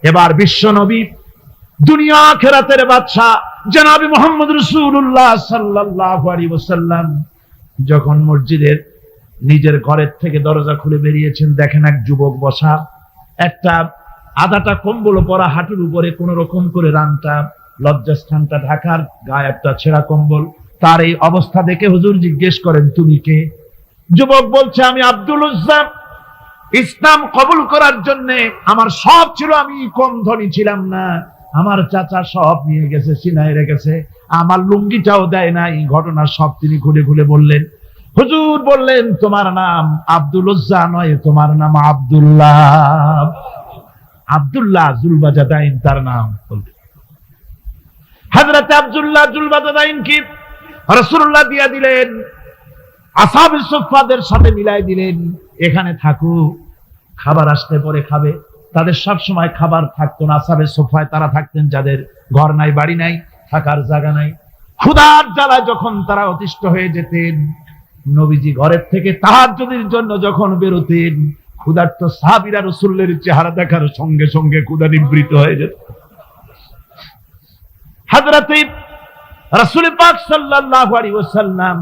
এবার বিশ্ব নবী, দুনিয়া আখিরাতের বাদশা জনাব মুহাম্মদ রাসূলুল্লাহ সাল্লাল্লাহু আলাইহি ওয়াসাল্লাম যখন মসজিদের নিজের ঘরের থেকে দরজা খুলে বেরিয়েছেন, দেখেন এক যুবক বসা, একটা আধাটা কম্বল পরা, হাঁটুর উপরে কোন রকম করে রানটা লজ্জাস্থানটা ঢাকার, গায়ে একটা ছেঁড়া কম্বল। তার এই অবস্থা দেখে হুজুর জিজ্ঞেস করেন, তুমি কে? যুবক বলছে, আমি আব্দুল উজ্জা। ইসলাম কবুল করার জন্য আমার সব ছিল, আমি কম ধনী ছিলাম না, আমার চাচা সব নিয়ে গেছে, সিনায় রেখেছে, আমার লুঙ্গিটাও দেয় নাই। ঘটনা সব তিনি খুলে খুলে বললেন। হুজুর বললেন, তোমার নাম আব্দুল উজ্জা নয়, তোমার নাম আব্দুল্লাহ। আব্দুল্লাহ জুলবাজাদাইন তার নাম। হযরত আব্দুল্লাহ জুলবাজাদাইন কি রাসূলুল্লাহ দিয়া দিলেন, আসহাবে সুফফাদের সাথে মিলাই দিলেন, এখানে থাকো, খাবার আসতে পরে খাবে। তাদের সব সময় খাবার থাকতো না। আসহাবে সুফফায় তারা থাকতেন যাদের ঘর নাই, বাড়ি নাই, থাকার জায়গা নাই। ক্ষুধার জ্বালায় যখন তারা অতিষ্ঠ হয়ে যেতেন, নবীজি ঘরের থেকে তাহাজ্জুদের জন্য যখন বেরোতেন, ক্ষুধার্ত সাহাবীরা রাসূলের চেহারা দেখার সঙ্গে সঙ্গে ক্ষুধা নিবৃত হয়ে যেত। হযরত রাসূল পাক সাল্লাল্লাহু আলাইহি ওয়াসাল্লাম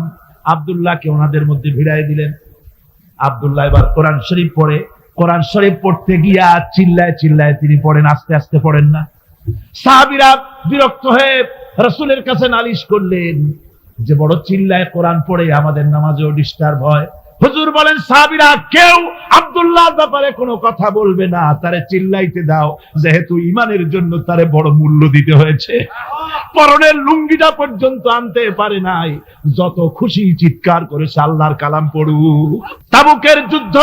আব্দুল্লাহকে ওনাদের মধ্যে ভিড়াই দিলেন। আব্দুল্লাহ এবার কোরআন শরীফ পড়ে। কোরআন শরীফ পড়তে গিয়া চিল্লায় চিল্লায় তিনি পড়েন, আস্তে আস্তে পড়েন না। সাহাবীরা বিরক্ত হয়ে রাসূলের কাছে নালিশ করলেন যে বড় চিল্লায় কোরআন পড়ে, আমাদের নামাজেও ডিস্টার্ব হয়। হুজুর বলেন, সাহাবীরা কেউ আব্দুল্লাহর ব্যাপারে কোনো কথা বলবে না, তারে চিল্লাইতে দাও, যেহেতু ঈমানের জন্য তারে বড় মূল্য দিতে হয়েছে। পরনের লুঙ্গিটা পর্যন্ত আনতে পারে নাই, যত খুশি চিৎকার করেছে আল্লাহর কালাম পড়ুক। তাবুকের যুদ্ধ,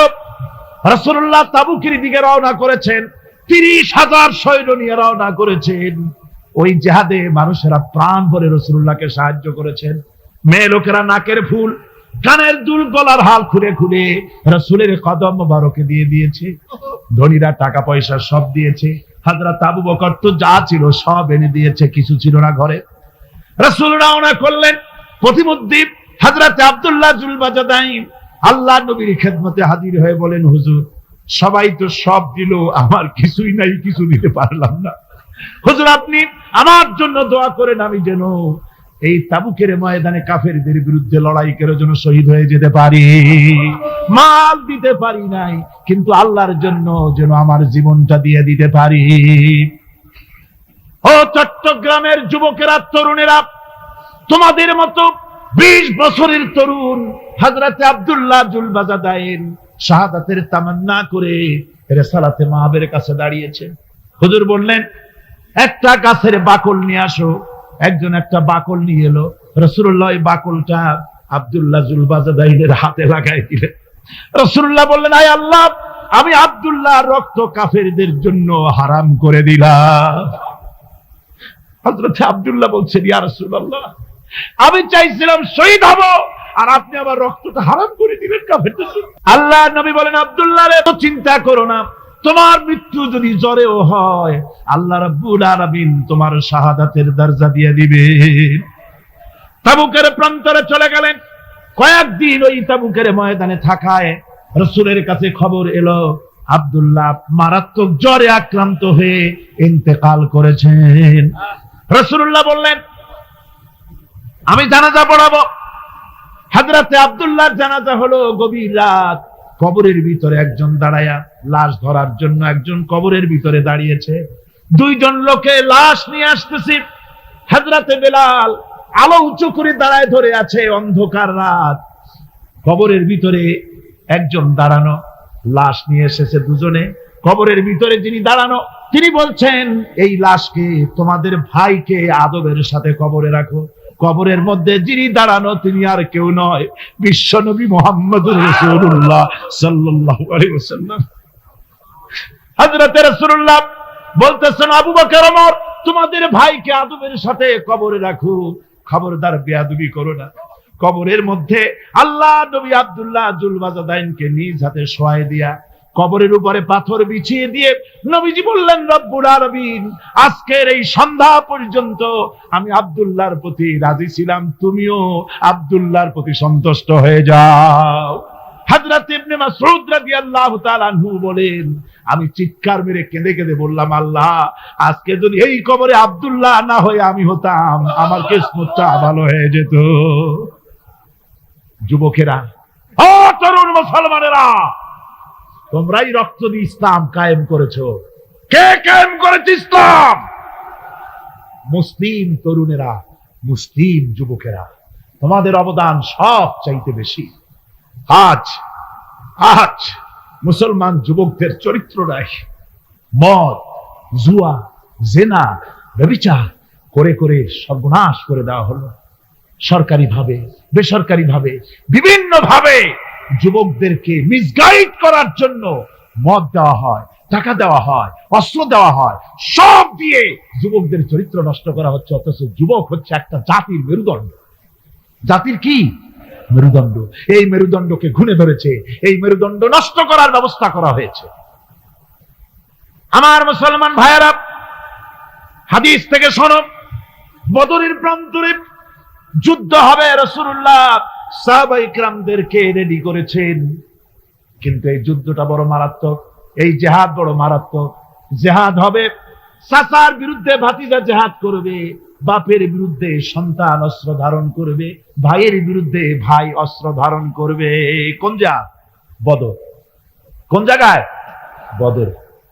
রাসূলুল্লাহ তাবুকের দিকে রওনা করেছেন, 30,000 সৈন্য নিয়ে রওনা করেছেন। ওই জিহাদে মানুষেরা প্রাণ ভরে রাসূলুল্লাহকে সাহায্য করেছেন। মেয়ে লোকেরা নাকের ফুল, কানের দুল, গলার হাল খুলে খুলে রাসূলের কদম মোবারকে দিয়ে দিয়েছে। ধনীরা টাকা পয়সা সব দিয়েছে। হযরত আবু বকর তো যা ছিল সব এনে দিয়েছে, কিছু ছিল না ঘরে। রাসূল রওনা করলেন। প্রতিমধ্যে হযরত আব্দুল্লাহ জুলবাজাদাইন আল্লাহ নবীর খেদমতে হাজির হয়ে বলেন, হুজুর সবাই তো সব দিল, আমার কিছুই নাই, কিছু দিতে পারলাম না। হুজুর আপনি আমার জন্য দোয়া করেন, আমি যেন এই তাবুকের ময়দানে কাফেরদের বিরুদ্ধে লড়াই করে যেন শহীদ হয়ে যেতে পারি। মাল দিতে পারি নাই, কিন্তু আল্লাহর জন্য যেন আমার জীবনটা দিয়ে দিতে পারি। ও চট্টগ্রামের যুবকেরা, তরুণেরা, তোমাদের মতো 20 বছরের তরুণ হযরত আব্দুল্লাহ জুলবাজাদাইন শাহাদাতের তামান্না করে রিসালাতে মাহবের কাছে দাঁড়িয়েছে। হুজুর বললেন, একটা গাছের বাকল নিয়ে আসো। একজন একটা বাকল নিয়ে এলো। রাসূলুল্লাহ এই বাকলটা আব্দুল্লাহ জুলবাজাদাইনের হাতে লাগাই দিলেন। রাসূলুল্লাহ বললেন, আয় আল্লাহ, আমি আব্দুল্লাহ রক্ত কাফেরদের জন্য হারাম করে দিলাম। হযরত আব্দুল্লাহ বলছেন, ইয়া রাসূলুল্লাহ, আমি চাইছিলাম শহীদ হব, আর আপনি আবার রক্তটা হারাম করে দিলেন কাফেরদের জন্য। আল্লাহ নবী বলেন, আব্দুল্লাহ রে, তো চিন্তা করো না, তোমার মৃত্যু যদি জ্বরেও হয়, আল্লাহ রাব্বুল আলামিন তোমার শাহাদাতের দরজা দিয়ে দিবেন। তাবুকের প্রান্তরে চলে গেলেন। কয়েকদিন ওই তাবুকের ময়দানে থাকায় রাসূলের কাছে খবর এলো, আব্দুল্লাহ মারাত্মক জ্বরে আক্রান্ত হয়ে ইন্তেকাল করেছেন। রাসূলুল্লাহ বললেন, আমি জানাজা পড়াবো। হযরতে আব্দুল্লাহর জানাজা হলো গভীর রাত। কবরের ভিতরে একজন দাঁড়ায়া লাশ ধরার জন্য একজন কবরের ভিতরে দাঁড়িয়েছে। 2 জন লোকে লাশ নিয়ে আসতেছে। হযরতে বেলাল আলো উঁচু করে দাঁড়ায় ধরে আছে। অন্ধকার রাত, কবরের ভিতরে একজন দাঁড়ানো, লাশ নিয়ে এসেছে 2 জনে। কবরের ভিতরে যিনি দাঁড়ানো, তিনি বলছেন, এই লাশকে তোমাদের ভাইকে আদবের সাথে কবরে রাখো। কবরের মধ্যে যিনি দাঁড়ানো তিনি আর কেউ নয়, বিশ্বনবী মুহাম্মদুর রাসূলুল্লাহ সাল্লাল্লাহু আলাইহি ওয়াসাল্লাম। হযরত রাসূলুল্লাহ বলতেছেন, আবু বকর, ওমর, তোমাদের ভাইকে আদবের সাথে কবরে রাখো, খবরদার বেয়াদবি করো না। কবরের মধ্যে আল্লাহ নবী আব্দুল্লাহ জুলবাজাদাইনকে নিজ হাতে শোয়ায় দিয়া কবরের উপরে পাথর বিছিয়ে দিয়ে নবীজি বললেন, রব্বুল আলামিন, আজকের এই সন্ধ্যা পর্যন্ত আমি আব্দুল্লাহর প্রতি রাজি ছিলাম, তুমিও আব্দুল্লাহর প্রতি সন্তুষ্ট হয়ে যাও। হযরত ইবনে মাসউদ রাদিয়াল্লাহু তাআলা আনহু বলেন, আমি চিৎকার মেরে কেঁদে কেঁদে বললাম, আল্লাহ, আজকে যদি এই কবরে আব্দুল্লাহ না হয়ে আমি হতাম, আমার কিসমতটা ভালো হয়ে যেত। যুবকেরা, ও তরুণ মুসলমানেরা, তোমরাই রক্ত দিয়ে ইসলাম কায়েম করেছো। কে কায়েম করেছে ইসলাম? মুসলিম তরুণেরা, মুসলিম যুবকেরা, তোমাদের অবদান সব চাইতে বেশি। আজ আজ মুসলমান যুবকদের চরিত্র নাই, মদ, জুয়া, জেনা, ব্যভিচার করে করে সর্বনাশ করে দেওয়া হলো। সরকারি ভাবে, বেসরকারি ভাবে, বিভিন্ন ভাবে যুবকদেরকে মিসগাইড করার জন্য মদ দেওয়া হয়, টাকা দেওয়া হয়, অস্ত্র দেওয়া হয়, সব দিয়ে যুবকদের চরিত্র নষ্ট করা হচ্ছে। অথচ যুবক হচ্ছে একটা জাতির মেরুদণ্ড। জাতির কি মেরুদণ্ড? এই মেরুদণ্ডকে ঘুণে ধরেছে, এই মেরুদণ্ড নষ্ট করার ব্যবস্থা করা হয়েছে। আমার মুসলমান ভাইয়েরা, হাদিস থেকে শোনো, বদরের প্রান্তরে যুদ্ধ হবে, রাসূলুল্লাহ সাহাবায়ে কিরামদেরকে রেডি করেছেন। কিন্তু এই যুদ্ধটা বড় মারাত্মক, এই জিহাদ বড় মারাত্মক। জিহাদ হবে, চাচার বিরুদ্ধে ভাতিজা জিহাদ করবে, বাপের বিরুদ্ধে সন্তান অস্ত্র ধারণ করবে, ভাইয়ের বিরুদ্ধে ভাই অস্ত্র ধারণ করবে। কোন জায়গা? বদর। কোন জায়গায়? বদর।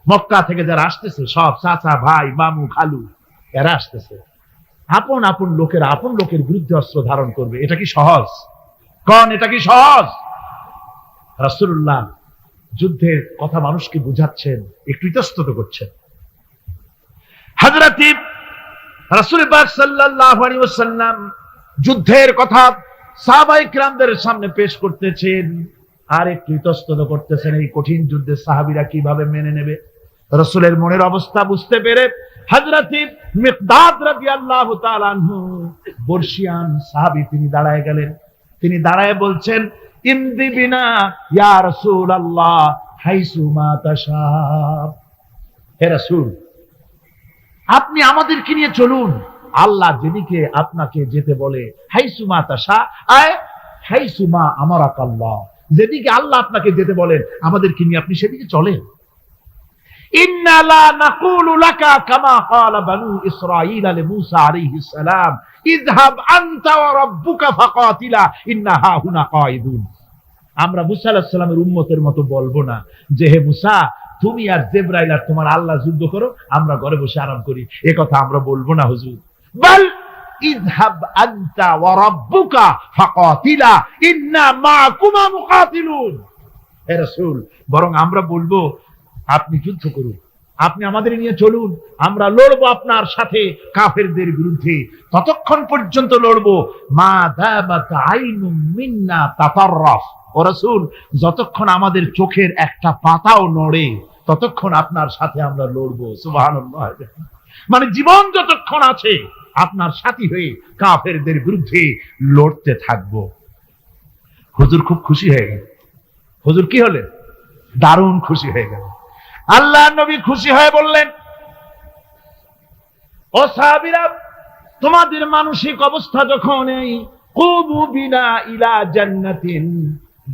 মক্কা থেকে যারা আসতেছে, সব চাচা, ভাই, মামু, খালু, এরা আসতেছে। আপন আপন লোকের আপন লোকের বিরুদ্ধে অস্ত্র ধারণ করবে। এটা কি সহজ? কোন এটা কি সহজ? রাসূলুল্লাহ যুদ্ধের কথা মানুষকে বুঝাচ্ছেন, একটু ইতস্তত করছেন। হযরত রাসূল পাক সাল্লাল্লাহু আলাইহি ওয়াসাল্লাম যুদ্ধের কথা সাহাবায়ে কিরামদের সামনে পেশ করতেছেন, আর একটু ইতস্তত করতেছেন এই কঠিন যুদ্ধে সাহাবীরা কিভাবে মেনে নেবে। রাসূলের মনের অবস্থা বুঝতে পেরে হযরত মিকদাদ রাদিয়াল্লাহু তাআলা আনহু, বর্ষিয়ান সাহাবী, তিনি দাঁড়ায় গেলেন। তিনি দাঁড়ায় বলছেন, ইমদি বিনা ইয়া রাসূলুল্লাহ হাইসু মা তাশা। হে রাসূল, আপনি আমাদেরকে নিয়ে চলুন, আল্লাহ যেদিকে আপনাকে যেতে বলে। হাইসু মা তাশা আয় হাইসু মা আমারাকাল্লাহ, যেদিকে আল্লাহ আপনাকে যেতে বলেন আমাদেরকে নিয়ে আপনি সেদিকে চলেন। ইন্না লা নাকুলু লাকা কামা ক্বালা বানু ইসরাঈল লিমূসা আলাইহিস সালাম, ইযহাব আনতা ওয়া রাব্বুকা ফাকাতিলা ইন্না হাহুনা কাঈদুন। আমরা মুসা আলাইহিস সালামের উম্মতের মতো বলবো না যে, হে মুসা, তুমি আর জিবরাইল আর তোমার আল্লাহ যুদ্ধ করো, আমরা ঘরে বসে আরাম করি। এ কথা আমরা বলবো না হুজুর। বাল ইযহাব আনতা ওয়া রাব্বুকা ফাকাতিলা ইন্না মাআকুমা মুকাতিলুন। হে রাসূল, বরং আমরা বলবো আপনি যুদ্ধ করুন, আপনি আমাদের নিয়ে চলুন, আমরা লড়বো আপনার সাথে কাফেরদের বিরুদ্ধে। ততক্ষণ পর্যন্ত লড়বো মা দামাত আইনুম মিন্না তাতাররাফ। ও রাসূল, যতক্ষণ আমাদের চোখের একটা পাতাও নড়ে ততক্ষণ আপনার সাথে আমরা লড়বো। সুবহানাল্লাহ। মানে জীবন যতক্ষণ আছে আপনার সাথী হয়ে কাফেরদের বিরুদ্ধে লড়তে থাকবো। হুজুর খুব খুশি হয়ে গেল। হুজুর কি হলেন? দারুণ খুশি হয়ে গেল। আল্লাহ নবী খুশি হয়ে বললেন, ও সাহাবীরা, তোমাদের মানসিক অবস্থা যখন এই কুবু বিনা ইলা জান্নাতিন,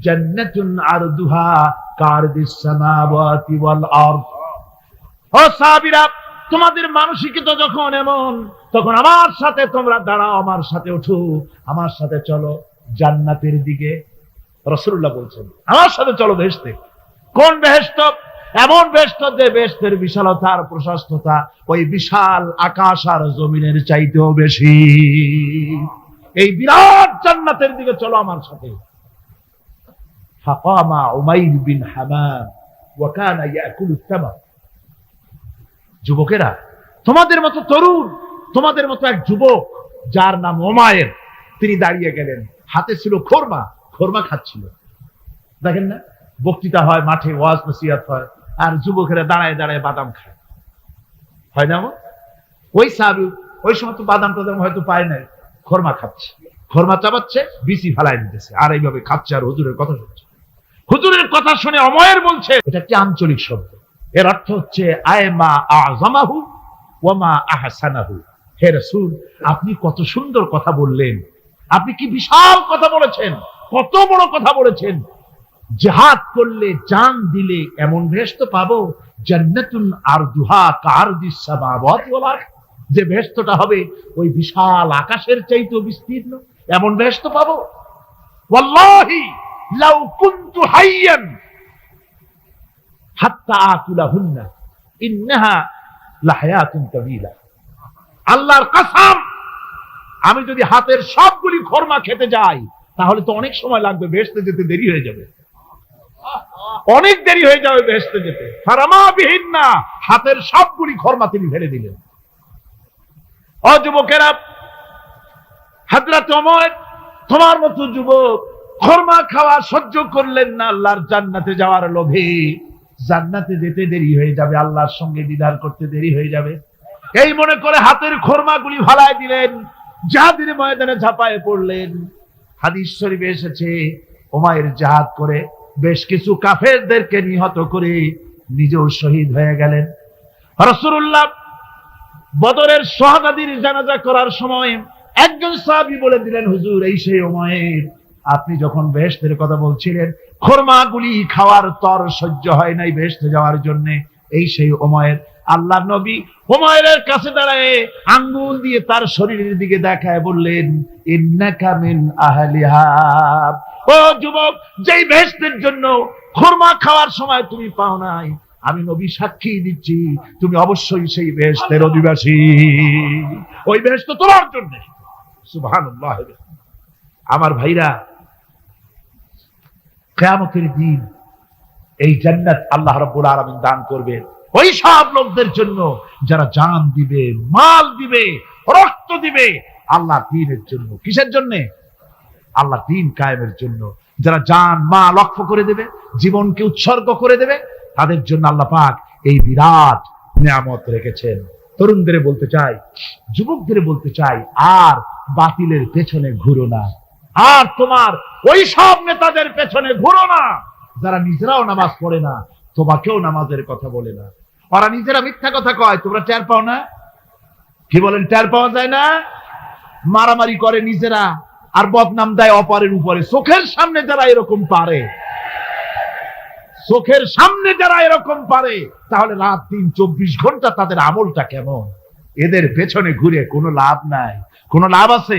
জান্নাতুন আরদুহা কারদিস সামাওয়াতি ওয়াল আরদ। ও সাহাবীরা, তোমাদের মানসিকতা যখন এমন, তখন আমার সাথে তোমরা দাঁড়াও, আমার সাথে ওঠো, আমার সাথে চলো জান্নাতের দিকে। রাসূলুল্লাহ বলছেন, আমার সাথে চলো বেহেশতে। কোন বেহেশত? এমন বেহেশত যে বেহেশতের বিশালতা আর প্রশস্ততা ওই বিশাল আকাশ আর জমিনের চাইতেও বেশি। এই বিরাট জান্নাতের দিকে চলো আমার সাথে। ফাকামা উমাইর বিন হামাম ওয়া কানা ইয়াকুলু তামার। যুবকেরা, তোমাদের মতো তরুণ, তোমাদের মতো এক যুবক যার নাম উমাইর, তিনি দাঁড়িয়ে গেলেন, হাতে ছিল খোরমা, খোরমা খাচ্ছিল। দেখেন না, বক্তৃতা হয় মাঠে, ওয়াজ নসিহত হয়, আর যুবকেরা দাঁড়ায় দাঁড়ায় বাদাম খায়, হয় না? ওই সাহাবী ওই সময় তো বাদাম টাদাম হয়তো পায় নাই, খোরমা খাচ্ছে, খোরমা চাবাচ্ছে, বিচি ফালাই দিতেছে, আর এইভাবে খাচ্ছে আর হুজুরের কথা শুনছে। হুজুরের কথা শুনে উমাইর বলছে, এটা একটি আঞ্চলিক শব্দ, এর অর্থ হচ্ছে আয়মা আযমাহু ওয়া মা আহসানাহু। হে রাসূল, আপনি কত সুন্দর কথা বললেন, আপনি কি বিশাল কথা বলেছেন, কত বড় কথা বলেছেন, জিহাদ করলে জান দিলে এমন বেহেশত পাবো, জান্নাতুন আরদুহা কারদিস সামাওয়াতি ওয়াল আরদ, যে বেহেশতটা হবে ওই বিশাল আকাশের চাইতেও বিস্তীর্ণ, এমন বেহেশত পাবো। ওয়াল্লাহি লাউ কুনতু হাইয়ান হাত্তা আকুলাহুন্না ইন্নাহা লাহায়াতুন তাওয়িলা। আল্লাহর কসম, আমি যদি হাতের সবগুলি খরমা খেতে যাই তাহলে তো অনেক সময় লাগবে, বেহেশতে যেতে দেরি হয়ে যাবে, অনেক দেরি হয়ে যাবে বেহেশতে যেতে। ফারামা বিহিন্না, হাতের সবগুলি খরমা তিনি ফেলে দিলেন। ও যুবকেরা, হযরত ওমর তোমার মতো যুবক খরমা খাওয়া সহ্য করলেন না আল্লাহর জান্নাতে যাওয়ার লোভে। জান্নাতে যেতে দেরি হয়ে যাবে, আল্লাহর সঙ্গে দিদার করতে দেরি হয়ে যাবে, এই মনে করে হাতের খরমাগুলি ফালায় দিলেন, জিহাদের ময়দানে ঝাঁপায়ে পড়লেন। হাদিস শরীফে এসেছে, উমাইর জিহাদ করে বেশ কিছু কাফেরদেরকে নিহত করে নিজেও শহীদ হয়ে গেলেন। রাসূলুল্লাহ বদরের শাহাদাতের জানাজা করার সময় একজন সাহাবী বলে দিলেন, হুজুর এই সেই উমাইর, আপনি যখন বেহেশতের কথা বলছিলেন, খরমাগুলি খাওয়ার তর সহ্য হয় নাই বেহেশতে যাওয়ার জন্য, এই সেই উমাইর। আল্লাহর নবী উমাইরের কাছে দাঁড়ায় আঙ্গুল দিয়ে তার শরীরের দিকে দেখায় বললেন, ইন্নাকা মিন আহলিহা। ও যুবক, যেই বেহেশতের জন্য খরমা খাওয়ার সময় তুমি পাও নাই, আমি নবী সাক্ষী দিচ্ছি তুমি অবশ্যই সেই বেহেশতের অধিবাসী, ওই বেহেশত তোমার জন্য। সুবহানাল্লাহ। আমার ভাইরা, কিয়ামতের দিন এই জান্নাত আল্লাহ রাব্বুল আলামিন দান করবেন ওই সব লোকদের জন্য যারা জান দিবে, মাল দিবে, রক্ত দিবে আল্লাহর দ্বীনের জন্য। কিসের জন্য? আল্লাহর দ্বীন কায়েমের জন্য। যারা জান মাল লক্ষ্য করে দেবে, জীবনকে উৎসর্গ করে দেবে, তাদের জন্য আল্লাহ পাক এই বিরাট নিয়ামত রেখেছেন। তরুণদের বলতে চাই, যুবকদের বলতে চাই, আর বাতিলের পেছনে ঘুরো না, আর তোমার ওই সব নেতাদের পেছনে ঘুরো না যারা নিজেরাও নামাজ পড়ে না, তোমাকেও নামাজের কথা বলে না। ওরা নিজেরা মিথ্যা কথা কয়, তোমরা টের পাও না? কি বলেন, টের পাওয়া যায় না? মারামারি করে নিজেরা আর বদনাম দেয় অপরের উপরে। চোখের সামনে যারা এরকম পারে, চোখের সামনে যারা এরকম পারে, তাহলে রাত দিন 24 ঘন্টা তাদের আমলটা কেমন? এদের পেছনে ঘুরে কোনো লাভ নাই। কোনো লাভ আছে?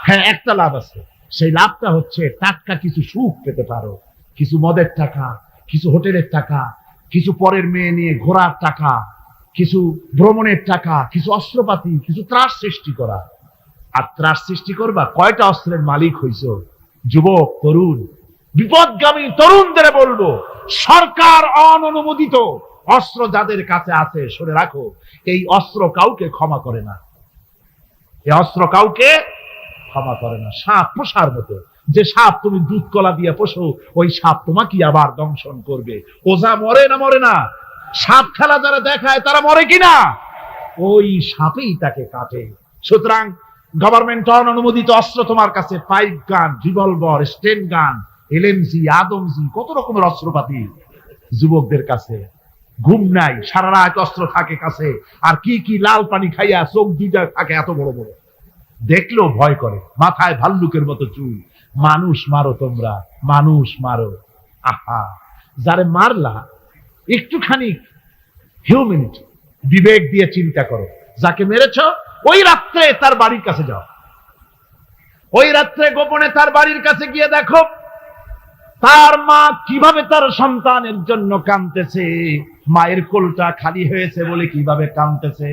হ্যাঁ, একটা লাভ আছে। সেই লাভটা হচ্ছে টাটকা কিছু সুখ পেতে পারো, কিছু মদের টাকা, কিছু হোটেলের টাকা, কিছু পরের মেয়ে নিয়ে ঘোরার টাকা, কিছু ভ্রমণের টাকা, কিছু অস্ত্রপাতি, কিছু ত্রাস সৃষ্টি করা। আর ত্রাস সৃষ্টি করবা, কয়টা অস্ত্রের মালিক হইছো? যুবক, তরুণ, বিপদগামী তরুণদের বলবো, সরকার অননুমোদিত অস্ত্র যাদের কাছে আছে, শুনে রাখো, এই অস্ত্র কাউকে ক্ষমা করে না, এই অস্ত্র কাউকে ক্ষমা করে না। সাপ পোষার মতো, যে সাপ তুমি দুধ কলা দিয়ে পোষো, ওই সাপ তোমাকে আবার দংশন করবে। ওজা মরে না মরে না? সাপ খেলা যারা দেখায় তারা মরে কিনা? ওই সাপেই তাকে কাটে। সুতরাং গভর্নমেন্ট অনুমোদিত অস্ত্র তোমার কাছে, পাইপ গান, রিভলভার, স্টেন গান, এলএমজি, আদমজি, কত রকমের অস্ত্রপাতি যুবকদের কাছে। ঘুম নাই, সারা রাত অস্ত্র থাকে কাছে, আর কি কি লাল পানি খাইয়া চোখ দুইটা থাকে এত বড় বড়, দেখলেও ভয় করে, মাথায় ভাল্লুকের মতো চুল। মানুষ মারো তোমরা, মানুষ মারো। আহা, যারে মারলা একটুখানি হিউম্যানিটি, বিবেক দিয়ে চিন্তা করো। যাকে মেরেছ ওই রাত্রে তার বাড়ির কাছে যাও, ওই রাত্রে গোপনে তার বাড়ির কাছে গিয়ে দেখো তার মা কিভাবে তার সন্তানের জন্য কাঁদতেছে, মায়ের কোলটা খালি হয়েছে বলে কিভাবে কাঁদতেছে,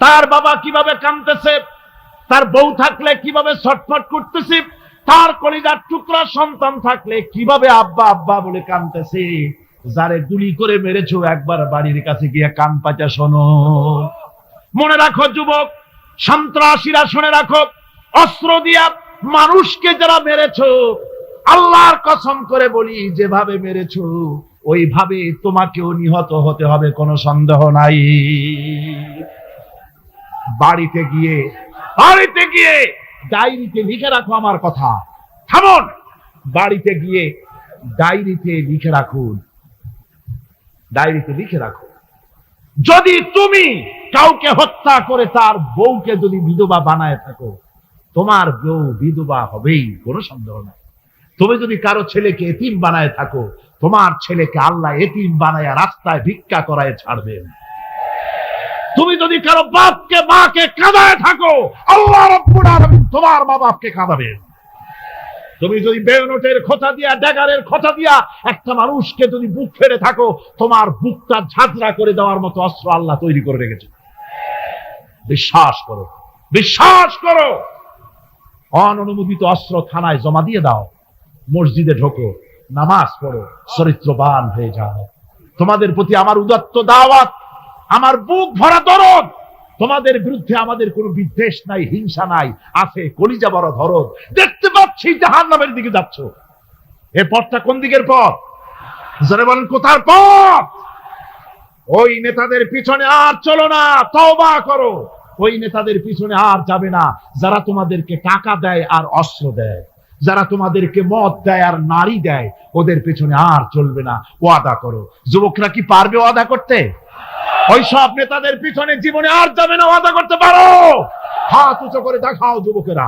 তার বাবা কিভাবে কাঁদতেছে, তার বউ থাকলে কিভাবে ছটফট করতেছে, তার কলিজার টুকরা সন্তান থাকলে কিভাবে আব্বা আব্বা বলে কাঁদতেছে। যারে গুলি করে মেরেছো, একবার বাড়ির কাছে গিয়ে কান পাচা শোনো। মনে রাখো যুবক, সন্ত্রাসীরা, শুনে রাখো, অস্ত্র দিয়া মানুষকে যারা মেরেছো, আল্লাহর কসম করে বলি, যেভাবে মেরেছো ওইভাবে তোমাকেও নিহত হতে হবে, কোনো সন্দেহ নাই। বাড়িতে গিয়ে ডায়েরিতে লিখে রাখো আমার কথা। থামুন, বাড়িতে গিয়ে ডায়েরিতে লিখে রাখুন, ডায়েরিতে লিখে রাখো, যদি তুমি কাউকে হত্যা করে তার বউকে যদি বিধবা বানায় থাকো, তোমার বউ বিধবা হবেই, কোনো সন্দেহ নাই। তুমি যদি কারো ছেলেকে এতিম বানায় থাকো, তোমার ছেলেকে আল্লাহ এতিম বানায় রাস্তায় ভিক্ষা করায় ছাড়বেন। তুমি যদি কারো বাপকে মাকে কাঁদায় থাকো, আল্লাহ রাব্বুল আলামিন তোমার মা বাপকে কাঁদাবেন। তুমি যদি বেয়নটের খোঁচা দিয়া, ড্যাগারের খোঁচা দিয়া একটা মানুষকে যদি বুক ফেড়ে থাকো, তোমার বুকটা ঝাঁঝরা করে দেওয়ার মতো অস্ত্র আল্লাহ তৈরি করে রেখেছে। বিশ্বাস করো, বিশ্বাস করো। অননুমোদিত অস্ত্র থানায় জমা দিয়ে দাও, মসজিদে ঢোকো, নামাজ পড়ো, চরিত্রবান হয়ে যাও। তোমাদের প্রতি আমার উদাত্ত দাওয়াত, আমার বুক ভরা দরদ। তোমাদের বিরুদ্ধে আমাদের কোনো বিদ্বেষ নাই, হিংসা নাই, আছে কলিজা বড় দরদ। দেখতে পাচ্ছি জাহান্নামের দিকে যাচ্ছ। এ পথটা কোন দিকের পথ? যারা বলেন কোথার পথ? ওই নেতাদের পিছনে আর চলো না, তওবা করো। ওই নেতাদের পিছনে আর যাবে না যারা তোমাদেরকে টাকা দেয় আর অস্ত্র দেয়, যারা তোমাদেরকে মদ দেয় আর নারী দেয়, ওদের পিছনে আর চলবে না। ওয়াদা করো। যুবকরা কি পারবে ওয়াদা করতে? ওই সব নেতাদের পিছনে জীবনে আর যাবে না। ওয়াদা করতে পারো? হাত উঁচু করে দেখাও যুবকেরা।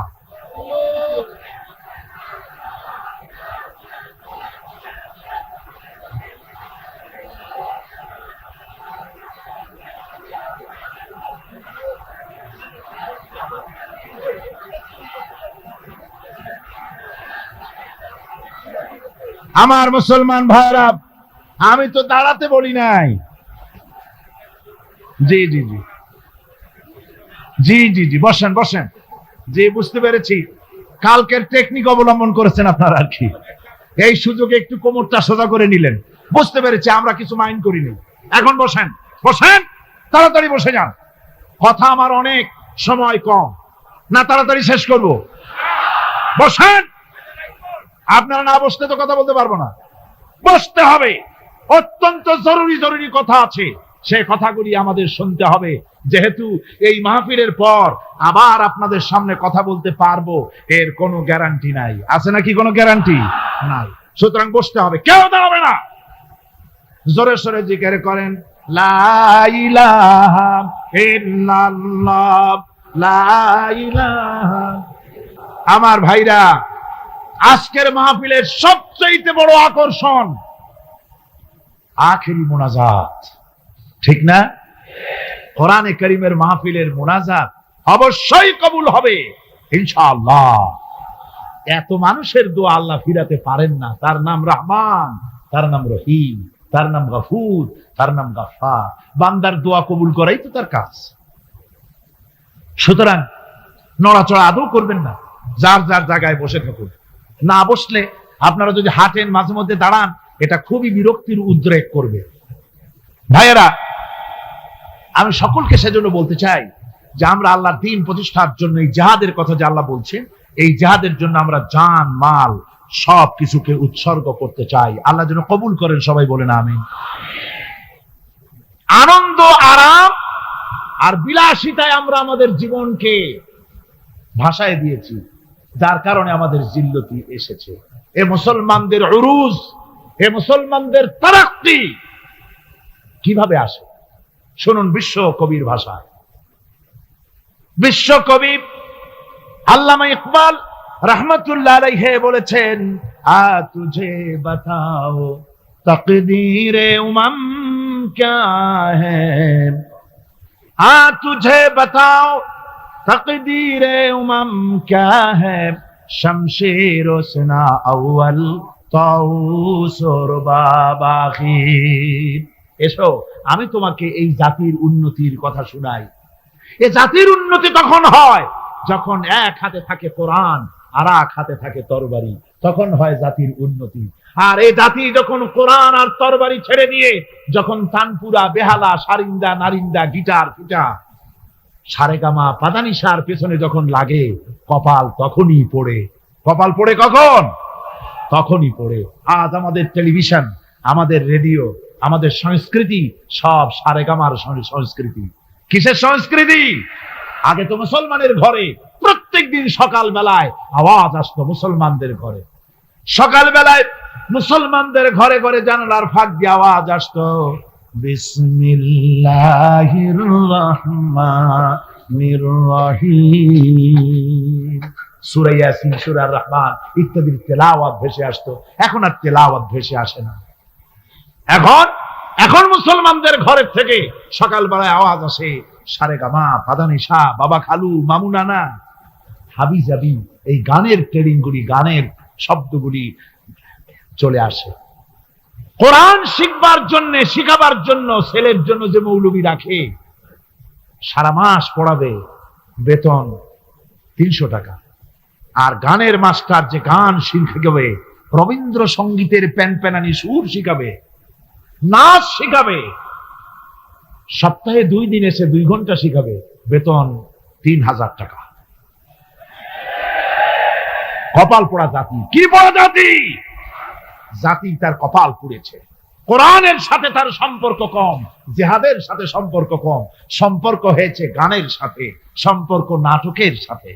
আমার মুসলমান ভাইরা, আমি তো দাঁড়াতে বলি নাই। জি জি জি জি জি জি বসেন বসেন। জি, বুঝতে পেরেছি। কালকের টেকনিক অবলম্বন করেছেন আপনারা আর কি। এই সুযোগে একটু কোমরটা সোজা করে নিলেন। বুঝতে পেরেছি, আমরা কিছু মাইন্ড করিনি। এখন বসেন, বসেন, তাড়াতাড়ি বসে যান। কথা আমার অনেক, সময় কম, না তাড়াতাড়ি শেষ করব। বসেন। আপনারা না বসতে তো কথা বলতে পারবো না। বসতে হবে। অত্যন্ত জরুরি জরুরি কথা আছে, সেই কথাগুলি আমাদের শুনতে হবে। যেহেতু এই মাহফিলের পর আবার আপনাদের সামনে কথা বলতে পারবো, এর কোনো গ্যারান্টি নাই। আছে নাকি কোনো গ্যারান্টি? নাই। সুতরাং বসতে হবে, কেউ দাঁড়াবে না। জোরে সোরে জিকির করেন, লা ইলাহা ইল্লাল্লাহ, লা ইলাহা। আমার ভাইরা, আজকের মাহফিলের সবচেয়ে বড় আকর্ষণ আখেরি মোনাজাত, ঠিক না? কোরআনে কারীমের মাহফিলের মোনাজাত অবশ্যই কবুল হবে ইনশাআল্লাহ। এত মানুষের দোয়া আল্লাহ ফিরাতে পারেন না। তার নাম রহমান, তার নাম রহিম, তার নাম গফুর, তার নাম গাফফার। বান্দার দোয়া কবুল করাই তো তার কাজ। সুতরাং নড়াচড়া আদৌ করবেন না, যার যার জায়গায় বসে থাকুন। না বসলে আপনারা যদি হাঁটেন, মাঝে মধ্যে দাঁড়ান, এটা খুবই বিরক্তির উদ্রেক করবে। ভাইয়েরা, আমি সকলকে সেজন্য বলতে চাই যে আমরা আল্লাহর দ্বীন প্রতিষ্ঠার জন্য এই জিহাদের কথা যে আল্লাহ বলছেন, এই জিহাদের জন্য আমরা জান মাল সব কিছুকে উৎসর্গ করতে চাই। আল্লাহ যেন কবুল করেন। সবাই বলেন আমিন। আনন্দ, আরাম আর বিলাসিতায় আমরা আমাদের জীবনকে ভাসায় দিয়েছি, যার কারণে আমাদের জিল্লতি এসেছে। এ মুসলমানদের উরুজ, এ মুসলমানদের তারাক্কি কিভাবে আসে শুনুন বিশ্ব কবির ভাষায়। বিশ্ব কবি আল্লামা ইকবাল রহমতুল্লাহ আলাইহি বলেছেন, আ তুঝে বাতাও তকদীরে উমম ক্যা হ্যায়, আ তুঝে বাতাও তকদীরে উমম ক্যা হ্যায়, শমশের ওসনা আউয়াল তাউস ওর বাবাখির। এসো, আমি তোমাকে এই জাতির উন্নতির কথা শোনাই। এ জাতির উন্নতি তখন হয় যখন এক হাতে থাকে কোরআন আর এক হাতে থাকে তরবারি, তখন হয় জাতির উন্নতি। আর এই জাতি যখন কোরআন আর তরবারি ছেড়ে দিয়ে যখন তানপুরা, বেহালা, সারিন্দা, নারিন্দা, গিটার, ফিটা, সারেগামা, পাদানিসার পেছনে যখন লাগে, কপাল তখনই পড়ে। কপাল পড়ে কখন? তখনই পড়ে। আজ আমাদের টেলিভিশন, আমাদের রেডিও, আমাদের সংস্কৃতি সব সারেগামার সংস্কৃতি। কিসের সংস্কৃতি? আগে তো মুসলমানের ঘরে প্রত্যেক দিন সকাল বেলায় আওয়াজ আসতো মুসলমানদের ঘরে। সকাল বেলায় মুসলমানদের ঘরে ঘরে জানালার ফাঁক দিয়ে আওয়াজ আসতো, বিসমিল্লাহির রহমানির রহিম। সূরা ইয়াসিন, সূরা রহমান ইত্যাদির তেলাওয়াত ভেসে আসতো। এখন আর তেলাওয়াত ভেসে আসে না। এখন মুসলমানদের ঘরের থেকে সকালবেলায় আওয়াজ আসে সারেগামা, পাদানিসা, বাবা খালু, মামু নানা, হাবি জাবি, এই গানের ট্রেডিং গুলি, গানের শব্দগুলি চলে আসে। কোরআন শিখবার জন্য, শিখাবার জন্য ছেলের জন্য যে মৌলবি রাখে, সারা মাস পড়াবে, বেতন 300 টাকা। আর গানের মাস্টার যে গান শিখাবে, রবীন্দ্রসঙ্গীতের প্যানপ্যানানি সুর শিখাবে, নাচ শিখাবে, সপ্তাহে 2 দিন এসে 2 ঘন্টা শিখাবে, বেতন 3000 টাকা। কপাল পোড়া জাতি। কি পোড়া জাতি? জাতি তার কপাল পুড়েছে। কোরআনের সাথে তার সম্পর্ক কম, জিহাদের সাথে সম্পর্ক কম, সম্পর্ক হয়েছে গানের সাথে, সম্পর্ক নাটকের সাথে।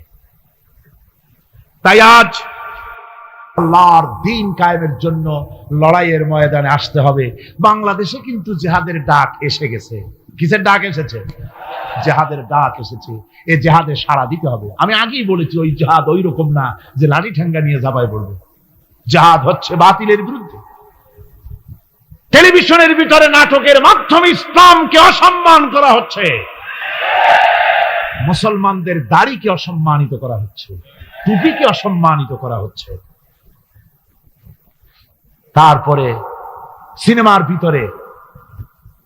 তাই আজ আল্লাহর দ্বীন কায়েমের জন্য লড়াইয়ের ময়দানে আসতে হবে। বাংলাদেশে কিন্তু জিহাদের ডাক এসে গেছে। কিসের ডাক এসেছে? জিহাদের ডাক এসেছে। এই জিহাদে সাড়া দিতে হবে। আমি আগেই বলেছি, ওই জিহাদ ওই রকম না যে লাঠি ঠ্যাঙ্গা নিয়ে ঝাঁপায় পড়বে। জিহাদ হচ্ছে বাতিলের বিরুদ্ধে। টেলিভিশনের ভিতরে নাটকের মাধ্যমে ইসলামকে অসম্মান করা হচ্ছে, মুসলমানদের দাড়িকে অসম্মানিত করা হচ্ছে, টুপিকে অসম্মানিত করা হচ্ছে। তারপরে সিনেমার ভিতরে,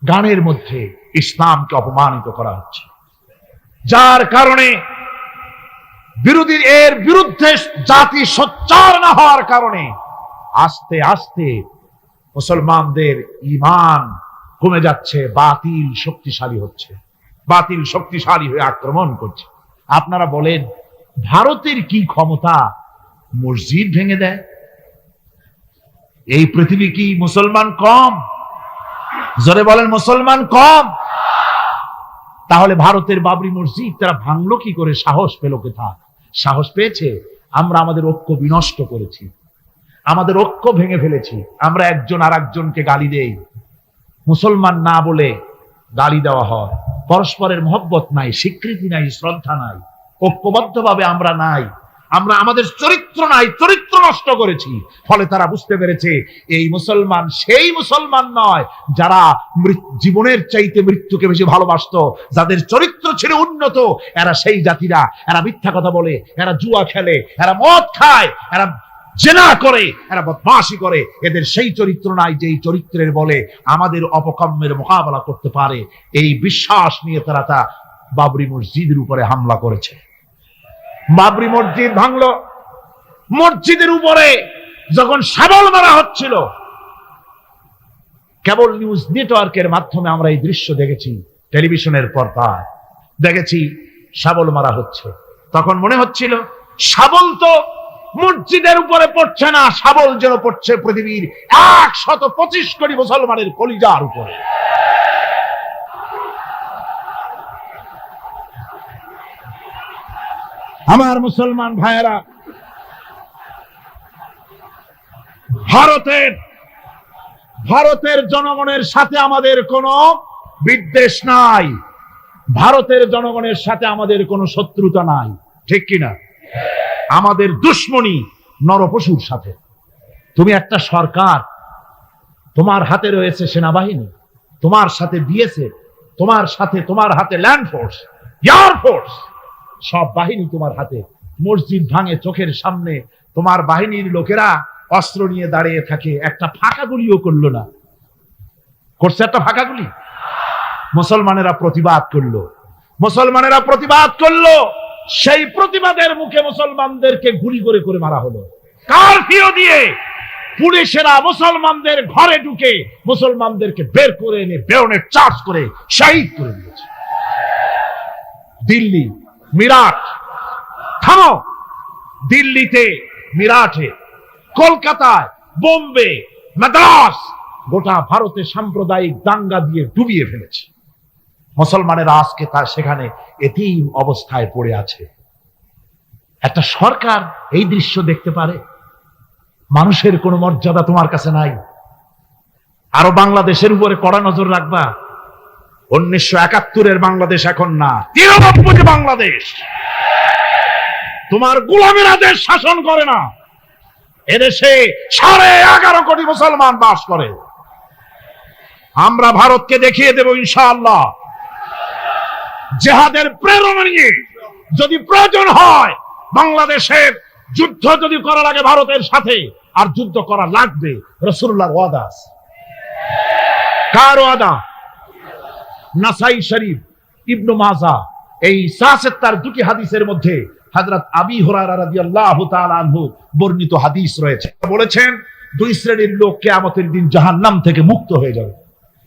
গানের মধ্যে ইসলামকে অপমানিত করা হচ্ছে, যার কারণে এর বিরুদ্ধে জাতি সোচ্চার না হওয়ার কারণে আস্তে আস্তে মুসলমানদের ঈমান কমে যাচ্ছে। বাতিল শক্তিশালী হচ্ছে, বাতিল শক্তিশালী হয়ে আক্রমণ করছে। আপনারা বলেন, ভারতের কি ক্ষমতা মসজিদ ভেঙে দেয়? এই পৃথিবী কি মুসলমান কম? জোরে বলেন, মুসলমান কম? তাহলে ভারতের বাবরি মসজিদ তারা ভাঙলো কি করে? সাহস পেল কোথা? সাহস পেয়েছে আমরা আমাদের ঐক্য বিনষ্ট করেছি, আমাদের ঐক্য ভেঙে ফেলেছি। আমরা একজন আর একজনকে গালি দেই, মুসলমান না বলে গালি দেওয়া হয়। পরস্পরের মহব্বত নাই, স্বীকৃতি নাই, শ্রদ্ধা নাই, ঐক্যবদ্ধভাবে আমরা নাই। আমরা আমাদের চরিত্র নাই, চরিত্র নষ্ট করেছি। ফলে তারা বুঝতে পেরেছে এই মুসলমান সেই মুসলমান নয় যারা জীবনের চাইতে মৃত্যুকে বেশি ভালোবাসতো, যাদের চরিত্র ছিল উন্নত। এরা সেই জাতিরা, এরা মিথ্যা কথা বলে, এরা জুয়া খেলে, এরা মদ খায়, এরা জেনা করে, এরা বদমাশি করে। এদের সেই চরিত্র নাই যেই চরিত্রের বলে আমাদের অপকর্মের মোকাবেলা করতে পারে। এই বিশ্বাস নিয়ে তারা তা বাবরি মসজিদের উপরে হামলা করেছে। বাবরি মসজিদ ভাঙলো। মসজিদের উপরে যখন শাবল মারা হচ্ছিল, কেবল নিউজ নেটওয়ার্কের মাধ্যমে আমরা এই দৃশ্য দেখেছি, টেলিভিশনের পর্দায় দেখেছি শাবল মারা হচ্ছে। তখন মনে হচ্ছিল শাবল তো মসজিদের উপরে পড়ছে না, শাবল যেন পড়ছে পৃথিবীর 125 কোটি মুসলমানের কলিজার উপরে। আমার মুসলমান ভাইয়েরা, ভারতের জনগণের সাথে আমাদের কোনো বিদ্বেষ নাই, ভারতের জনগণের সাথে আমাদের কোনো শত্রুতা নাই, ঠিক কিনা? আমাদের দুশ্মনী নরপশুর সাথে। তুমি একটা সরকার, তোমার হাতে রয়েছে সেনাবাহিনী, তোমার সাথে বিএসএফ, তোমার হাতে ল্যান্ড ফোর্স, এয়ার ফোর্স, সব বাহিনী তোমার হাতে। মসজিদ ভাঙে চোখের সামনে, তোমার বাহিনীর লোকেরা অস্ত্র নিয়ে দাঁড়িয়ে থাকে, একটা ফাঁকা গুলিও করলো না। করছে একটা ফাঁকা গুলি? মুসলমানেরা প্রতিবাদ করলো, সেই প্রতিবাদের মুখে মুসলমানদেরকে গুলি করে করে মারা হলো। কারফিউ দিয়ে পুলিশেরা মুসলমানদের ঘরে ঢুকে মুসলমানদেরকে বের করে এনে বেয়নেট চার্জ করে শহীদ করে দিয়েছে। দিল্লি, মিরাট, থামো। দিল্লিতে, মিরাটে, কলকাতায়, বোম্বে, মাদ্রাস, গোটা ভারতে সাম্প্রদায়িক দাঙ্গা দিয়ে ডুবিয়ে ফেলেছে। মুসলমানেরা আজকে তার সেখানে এতিম অবস্থায় পড়ে আছে। একটা সরকার এই দৃশ্য দেখতে পারে? মানুষের কোনো মর্যাদা তোমার কাছে নাই। আরো বাংলাদেশের উপরে কড়া নজর রাখবা। 1971-এর বাংলাদেশ এখন না, 93 বাংলাদেশ। তোমার গোলামেরা দেশ শাসন করে না। এদেশে 11.5 কোটি মুসলমান বাস করে। আমরা ভারতকে দেখিয়ে দেব ইনশাআল্লাহ, জিহাদের প্রেরণা নিয়ে যদি প্রয়োজন হয় বাংলাদেশের যুদ্ধ যদি করা লাগে ভারতের সাথে, আর যুদ্ধ করা লাগবে, রাসূলুল্লাহর ওয়াদা আছে। কার ওয়াদা? নাসাই শরীফ, ইবনে মাজাহ, এই তার দুটি হাদিসের মধ্যে হযরত আবী হুরায়রা রাদিয়াল্লাহু তাআলা আনহু বর্ণিত হাদিস রয়েছে। বলেছেন, দুই শ্রেণীর লোক কিয়ামতের দিন জাহান্নাম থেকে মুক্ত হয়ে যাবে।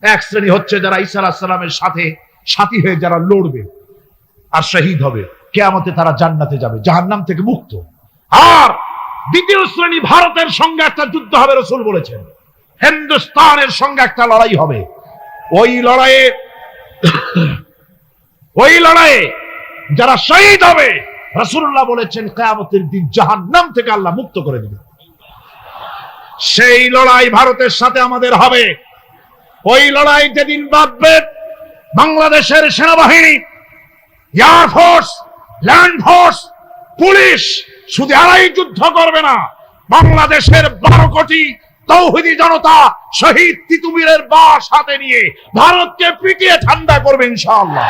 এক শ্রেণী হচ্ছে যারা ঈসা আলাইহিস সালামের সাথে সাথী হয়ে যারা লড়বে আর শহীদ হবে, কিয়ামতে তারা জান্নাতে যাবে, জাহান্নাম থেকে মুক্ত। আর দ্বিতীয় শ্রেণী, ভারতের সঙ্গে একটা যুদ্ধ হবে, রাসূল বলেছেন হিন্দুস্তানের সঙ্গে একটা লড়াই হবে। ওই লড়াইয়ে যারা শহীদ হবে, রাসূলুল্লাহ বলেছেন কিয়ামতের দিন জাহান্নাম থেকে আল্লাহ মুক্ত করে দিবে। সেই লড়াই ভারতের সাথে আমাদের হবে। ওই লড়াই যেদিন বাঁধবে, বাংলাদেশের সেনাবাহিনী, air force, land force, police শুধু এরাই যুদ্ধ করবে না, বাংলাদেশের 12 কোটি তৌহিদি জনতা শহীদ তিতুমীরের বাস হাতে নিয়ে ভারতকে পিটিয়ে ঠান্ডা করবে ইনশাআল্লাহ।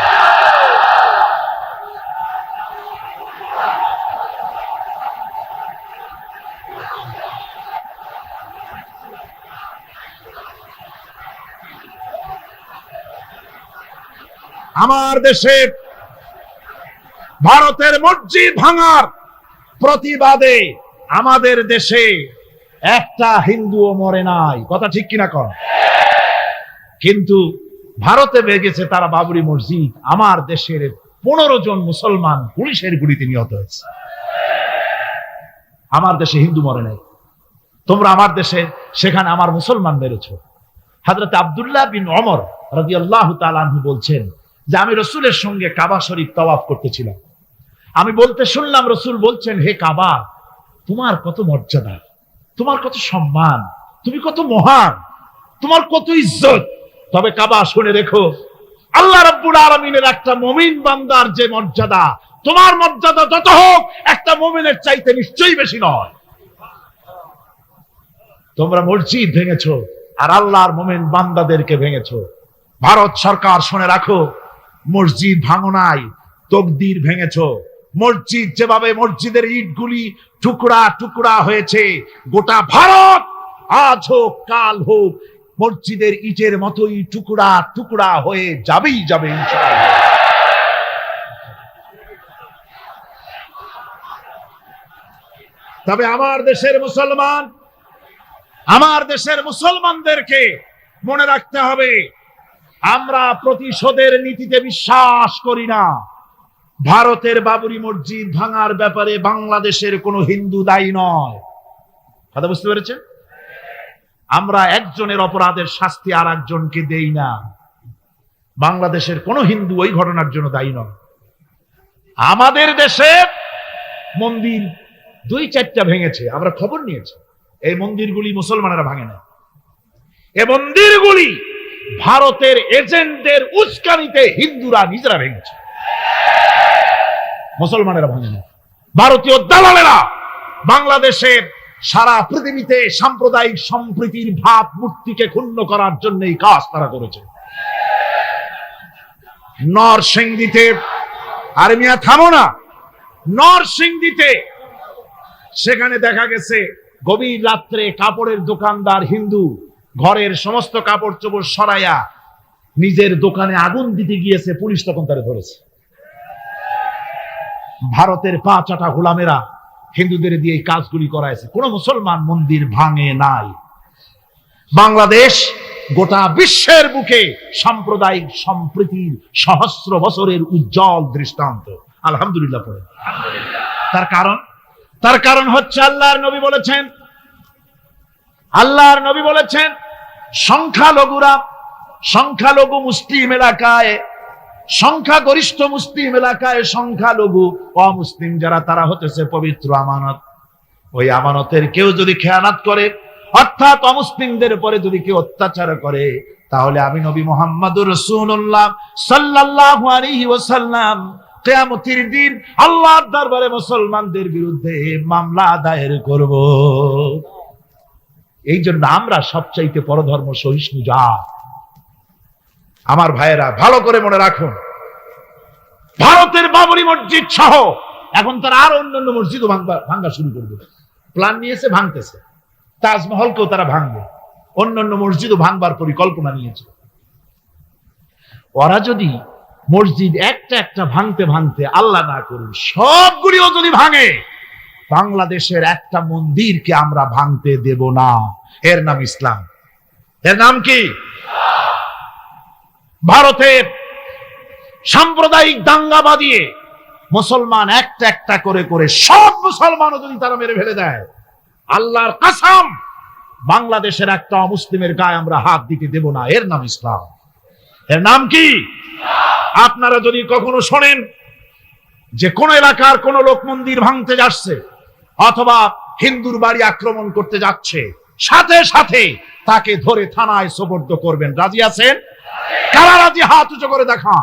আমার দেশে ভারতের মসজিদ ভাঙার প্রতিবাদে আমাদের দেশে একটা হিন্দুও মরে নাই, কথা ঠিক কিনা কর? কিন্তু ভারতে ভেঙেছে তারা বাবরি মসজিদ, আমার দেশের 15 জন মুসলমান পুলিশের গুলিতে নিহত হয়েছে। আমার দেশে হিন্দু মরে নাই, তোমরা আমার দেশে সেখানে আমার মুসলমান মেরেছো। হযরত আব্দুল্লাহ বিন ওমর রাদিয়াল্লাহু তাআলা আনহু বলছেন যে আমি রাসূলের সঙ্গে কাবা শরীফ তাওয়াফ করতেছিলাম। আমি বলতে শুনলাম রাসূল বলছেন, হে কাবা, তোমার কত মর্যাদা, তোমার কত সম্মান, তুমি কত মহান, তোমার কত ইজ্জত। তবে কাবা শুনে রেখো, আল্লাহ রাব্বুল আলামিনের একটা মুমিন বান্দার যে মর্যাদা, তোমার মর্যাদা যত হোক একটা মুমিনের চাইতে নিশ্চয়ই বেশি নয়। তোমরা মসজিদ ভেঙেছো আর আল্লাহর মুমিন বান্দাদেরকে ভেঙেছো। ভারত সরকার শুনে রাখো, মসজিদ ভাঙো নাই, তকদির ভেঙেছো। মসজিদ যেভাবে মসজিদের ইটগুলি টুকরা টুকরা হয়েছে, গোটা ভারত আজ হোক কাল হোক মসজিদের ইটের মতোই টুকরা টুকরা হয়ে যাবেই যাবে ইনশাআল্লাহ। তবে আমার দেশের মুসলমানদেরকে মনে রাখতে হবে, আমরা প্রতিশোধের নীতিতে বিশ্বাস করি না। ভারতের বাবরি মসজিদ ভাঙার ব্যাপারে বাংলাদেশের কোনো হিন্দু দায়ী নয়, কথা বুঝতে পেরেছেন? আমরা একজনের অপরাধের শাস্তি আর একজনকে দেই না। বাংলাদেশের কোনো হিন্দু ওই ঘটনার জন্য দায়ী নয়। আমাদের দেশে মন্দির 2-4টা ভেঙেছে, আমরা খবর নিয়েছি। এই মন্দিরগুলি মুসলমানেরা ভাঙে না, এই মন্দিরগুলি ভারতের এজেন্টদের উস্কানিতে হিন্দুরা নিজেরা ভেঙেছে, মুসলমানেরা ভাঙে না। ভারতীয় দালালেরা বাংলাদেশের সারা পৃথিবীতে সাম্প্রদায়িক সম্প্রীতির ভাব মূর্তিকে ক্ষুণ্ণ করার জন্য এই কাজ তারা করেছে। নরসিংদীতে, আরে মিয়া থামো না, নরসিংদীতে সেখানে দেখা গেছে গভীর রাত্রে কাপড়ের দোকানদার হিন্দু ঘরের সমস্ত কাপড় চোপড় সরাইয়া নিজের দোকানে আগুন দিতে গিয়েছে, পুলিশ তখন তারা ধরেছে। ভারতের 5 গোলামেরা হিন্দুদের দিয়ে এই কাজগুলি করাইছে, কোন মুসলমান মন্দির ভাঙে নাই। বাংলাদেশ গোটা বিশ্বের বুকে সাম্প্রদায়িক সম্প্রীতির সহস্র বছরের উজ্জ্বল দৃষ্টান্ত, আলহামদুলিল্লাহ পড়ে। তার কারণ হচ্ছে আল্লাহর নবী বলেছেন সংখ্যালঘু মুসলিম এলাকায়, সংখ্যাগরিষ্ঠ মুসলিম এলাকায় সংখ্যালঘু অমুসলিম যারা, তারা হতেছে পবিত্র আমানত। ওই আমানতের কেউ যদি খেয়ানত করে, অর্থাৎ অমুসলিমদের উপরে যদি কেউ অত্যাচার করে, তাহলে আমি নবী মুহাম্মদুর রাসূলুল্লাহ সাল্লাল্লাহু আলাইহি ওয়াসাল্লাম কিয়ামতের দিন আল্লাহর দরবারে মুসলমানদের বিরুদ্ধে মামলা দায়ের করব। এই জন্য আমরা সবচাইতে পরধর্ম সহিষ্ণু জাত। আমার ভাইয়েরা ভালো করে মনে রাখুন, ভারতের বাবরি মসজিদ সহ এখন তারা আরো অন্যান্য মসজিদও ভাঙ্গা শুরু করবে, প্ল্যান নিয়েছে, ভাঙতেছে। তাজমহলকেও তারা ভাঙবে, অন্যান্য মসজিদও ভাঙবার পরিকল্পনা নিয়েছে। ওরা যদি মসজিদ একটা একটা ভাঙতে ভাঙতে, আল্লাহ না করুন, সবগুলিও যদি ভাঙে, বাংলাদেশের একটা মন্দিরকে আমরা ভাঙতে দেব না। এর নাম ইসলাম। এর নাম কি? ভারতের সাম্প্রদায়িক দাঙ্গা বাঁধিয়ে মুসলমান একটা একটা করে করে সব মুসলমানও যদি তারা মেরে ফেলে দেয়, আল্লাহর কসম বাংলাদেশের একটা অমুসলিমের গায়ে আমরা হাত দিতে দেব না। এর নাম ইসলাম। এর নাম কি? আপনারা যদি কখনো শোনেন যে কোন এলাকার কোন লোক মন্দির ভাঙতে যাচ্ছে অথবা হিন্দুর বাড়ি আক্রমণ করতে যাচ্ছে, সাথে সাথে তাকে ধরে থানায় সোপর্দ করবেন। রাজি আছেন? কারা রাজি? হাত উঁচু করে দেখা।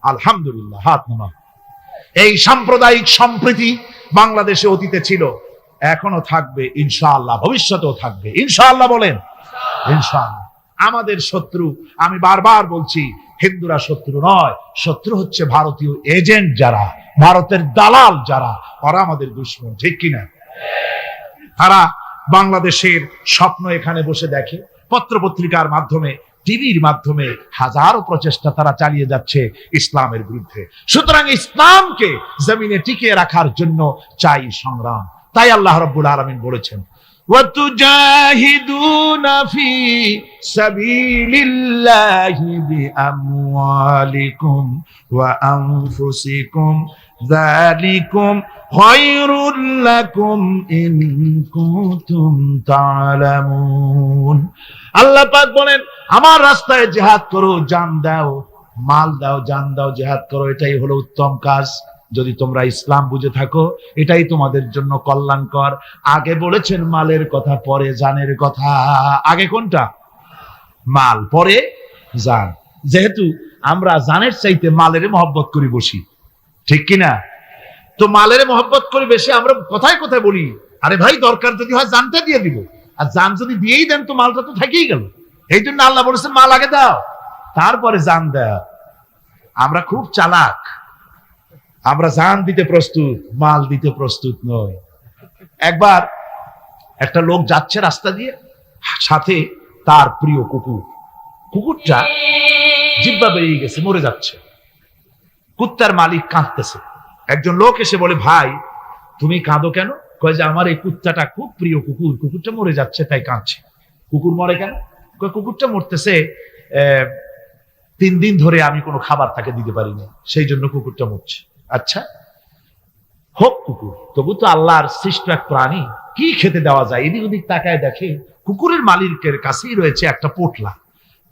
আলহামদুলিল্লাহ, হাত নামা। এই সাম্প্রদায়িক সম্প্রীতি বাংলাদেশে অতীতে ছিল, এখনো থাকবে ইনশাআল্লাহ, ভবিষ্যতেও থাকবে ইনশাআল্লাহ। বলেন ইনশাআল্লাহ। আমাদের শত্রু, আমি বারবার বলছি, হিন্দুরা শত্রু নয়, শত্রু হচ্ছে ভারতীয় এজেন্ট যারা, ভারতের দালাল যারা, ওরা আমাদের দুশমন। ঠিক কিনা? তারা বাংলাদেশের স্বপ্ন এখানে বসে দেখে, পত্র পত্রিকার মাধ্যমে, টিভির মাধ্যমে হাজারো প্রচেষ্টা তারা চালিয়ে যাচ্ছে ইসলামের বিরুদ্ধে। সুতরাং ইসলামকে জমিনে টিকিয়ে রাখার জন্য চাই সংগ্রাম। তাই আল্লাহ রাব্বুল আলামিন বলেছেন, وَتُجَاهِدُونَ فِي سَبِيلِ اللَّهِ بِأَمْوَالِكُمْ وَأَنفُسِكُمْ ذَلِكُمْ خَيْرٌ لَكُمْ إِن كُنتُمْ تَعْلَمُونَ। আল্লাহ পাক বলেন, আমার রাস্তায় জিহাদ করো, জান দাও, মাল দাও, জান দাও, জিহাদ করো, এটাই হলো উত্তম কাজ। যদি তোমরা ইসলাম বুঝে থাকো, এটাই তোমাদের জন্য কল্যাণকর। আগে বলেছেন মালের কথা, পরে জানের কথা। আগে কোনটা? মাল, পরে জান। যেহেতু আমরা জানের চাইতে মালের মহব্বত করি বসি, ঠিক কিনা? তো মালের মহব্বত করি বেশি, আমরা কথায় কথায় বলি, আরে ভাই দরকার যদি হয় জানটা দিয়ে দিব, আর জান যদি দিয়েই দেন তো মালটা তো থেকেই গেল। এই জন্য আল্লাহ বলেছেন মাল আগে দাও, তারপরে জান দাও। আমরা খুব চালাক, আমরা জান দিতে প্রস্তুত, মাল দিতে প্রস্তুত নই। একবার একটা লোক যাচ্ছে রাস্তা দিয়ে, সাথে তার প্রিয় কুকুর। কুকুরটা জিহ্বা বেরিয়ে গেছে, মরে যাচ্ছে। কুত্তার মালিক কাঁদতেছে। একজন লোক এসে বলে, ভাই তুমি কাঁদো কেন? কয় যে আমার এই কুত্তাটা খুব প্রিয় কুকুর, কুকুরটা মরে যাচ্ছে তাই কাঁদছে। কুকুর মরে কেন? কয় কুকুরটা মরতেছে 3 দিন ধরে আমি কোনো খাবার তাকে দিতে পারিনি, সেই জন্য কুকুরটা মরছে। আচ্ছা হোক কুকুর, তবু তো আল্লাহর সৃষ্ট এক প্রাণী, কি খেতে দেওয়া যায়? এদিক ওদিক তাকায় দেখে কুকুরের মালিকের কাছেই রয়েছে একটা পোটলা।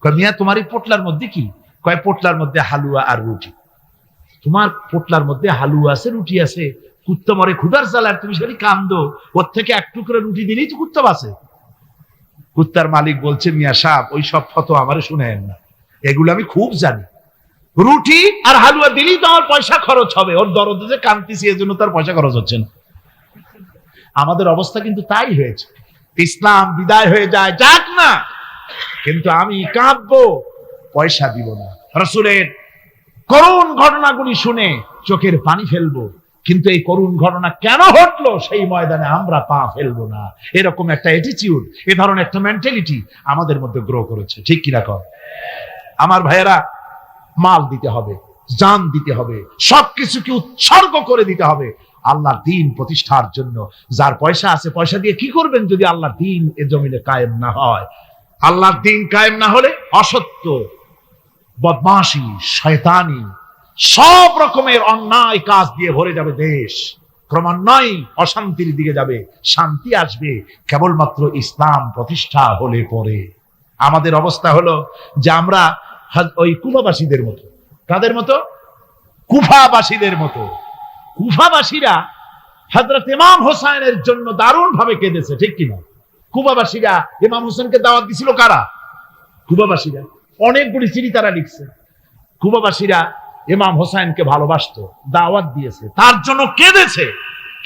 কয় মিয়া তোমার এই পোটলার মধ্যে কি? কয় পোটলার মধ্যে হালুয়া আর রুটি। তোমার পোটলার মধ্যে হালুয়া আছে, রুটি আছে, কুত্তা মরে ক্ষুধার জ্বালায়, তুমি সেখানে কান্দো, ওর থেকে এক টুকরো রুটি দিলেই তো কুত্তা বাঁচে। কুত্তার মালিক বলছে, মিয়া সাহেব ওই সব ফতোয়া আমারে শুনেন না, এগুলো আমি খুব জানি। রুটি আর হালুয়া দিলেই তো আমার পয়সা খরচ হবে, ওর দরদে যে কাঁদতেছি এর জন্য তার পয়সা খরচ হচ্ছে না। আমাদের অবস্থা কিন্তু তাই হয়েছে। ইসলাম বিদায় হয়ে যায়, যাক না, কিন্তু আমি কাঁদবো, পয়সা দিব না। রাসূলের করুণ ঘটনাগুলি শুনে চোখের পানি ফেলবো, কিন্তু এই করুণ ঘটনা কেন ঘটলো সেই ময়দানে আমরা পা ফেলবো না। এরকম একটা অ্যাটিটিউড, এ ধরনের একটা মেন্টালিটি আমাদের মধ্যে গ্রো করেছে। ঠিক কিনা কর? আমার ভাইয়েরা, মাল দিতে হবে, জান দিতে হবে, সবকিছুকে উৎসর্গ করে দিতে হবে আল্লাহর দ্বীন প্রতিষ্ঠার জন্য। যার পয়সা আছে, পয়সা দিয়ে কি করবেন যদি আল্লাহর দ্বীন এ জমিনে কায়েম না হয়? আল্লাহর দ্বীন কায়েম না হলে অসত্য, বদমাশি, শয়তানি, সব রকমের অন্যায় কাজ দিয়ে ভরে যাবে দেশ। ক্রমান্বয়ে অশান্তির দিকে যাবে, শান্তি আসবে কেবলমাত্র ইসলাম প্রতিষ্ঠা হলে পরে। আমাদের অবস্থা হলো যে আমরা ওই কুফাবাসীদের মতো। কাদের মতো? কুফাবাসীদের মতো। কুফাবাসীরা হযরত ইমাম হোসেনের জন্য দারুণ ভাবে কেঁদেছে, ঠিক কিনা? কুফাবাসীরা ইমাম হোসেনকে দাওয়াত দিছিল কারা? কুফাবাসীরা। অনেকগুলি চিঠি তারা লিখছে। কুফাবাসীরা ইমাম হোসাইনকে ভালোবাসতো, দাওয়াত দিয়েছে, তার জন্য কেঁদেছে,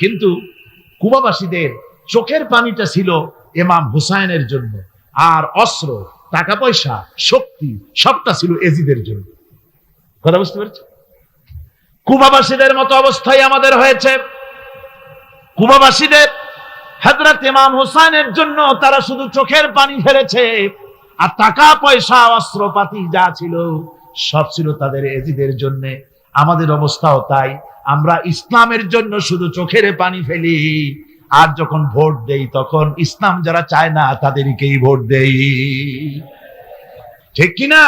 কিন্তু কুবাবাসীদের চোখের পানিটা ছিল ইমাম হুসাইনের জন্য, আর অস্ত্র, টাকা পয়সা, শক্তি সবটা ছিল এজিদের জন্য। কথা বুঝতে পেরেছ? কুবাবাসীদের মতো অবস্থায় আমাদের হয়েছে। কুবাবাসীদের হযরত ইমাম হুসাইনের জন্য তারা শুধু চোখের পানি ফেলেছে, আর টাকা পয়সা অস্ত্রপাতি যা ছিল সব ছিল তাদের এজিদের জন্য। আমাদের অবস্থাও তাই, আমরা ইসলামের জন্য শুধু চোখের পানি ফেলি, আর যখন ভোট দেই তখন ইসলাম যারা চায় না তাদেরকেই ভোট দেই। ঠিক কিনা?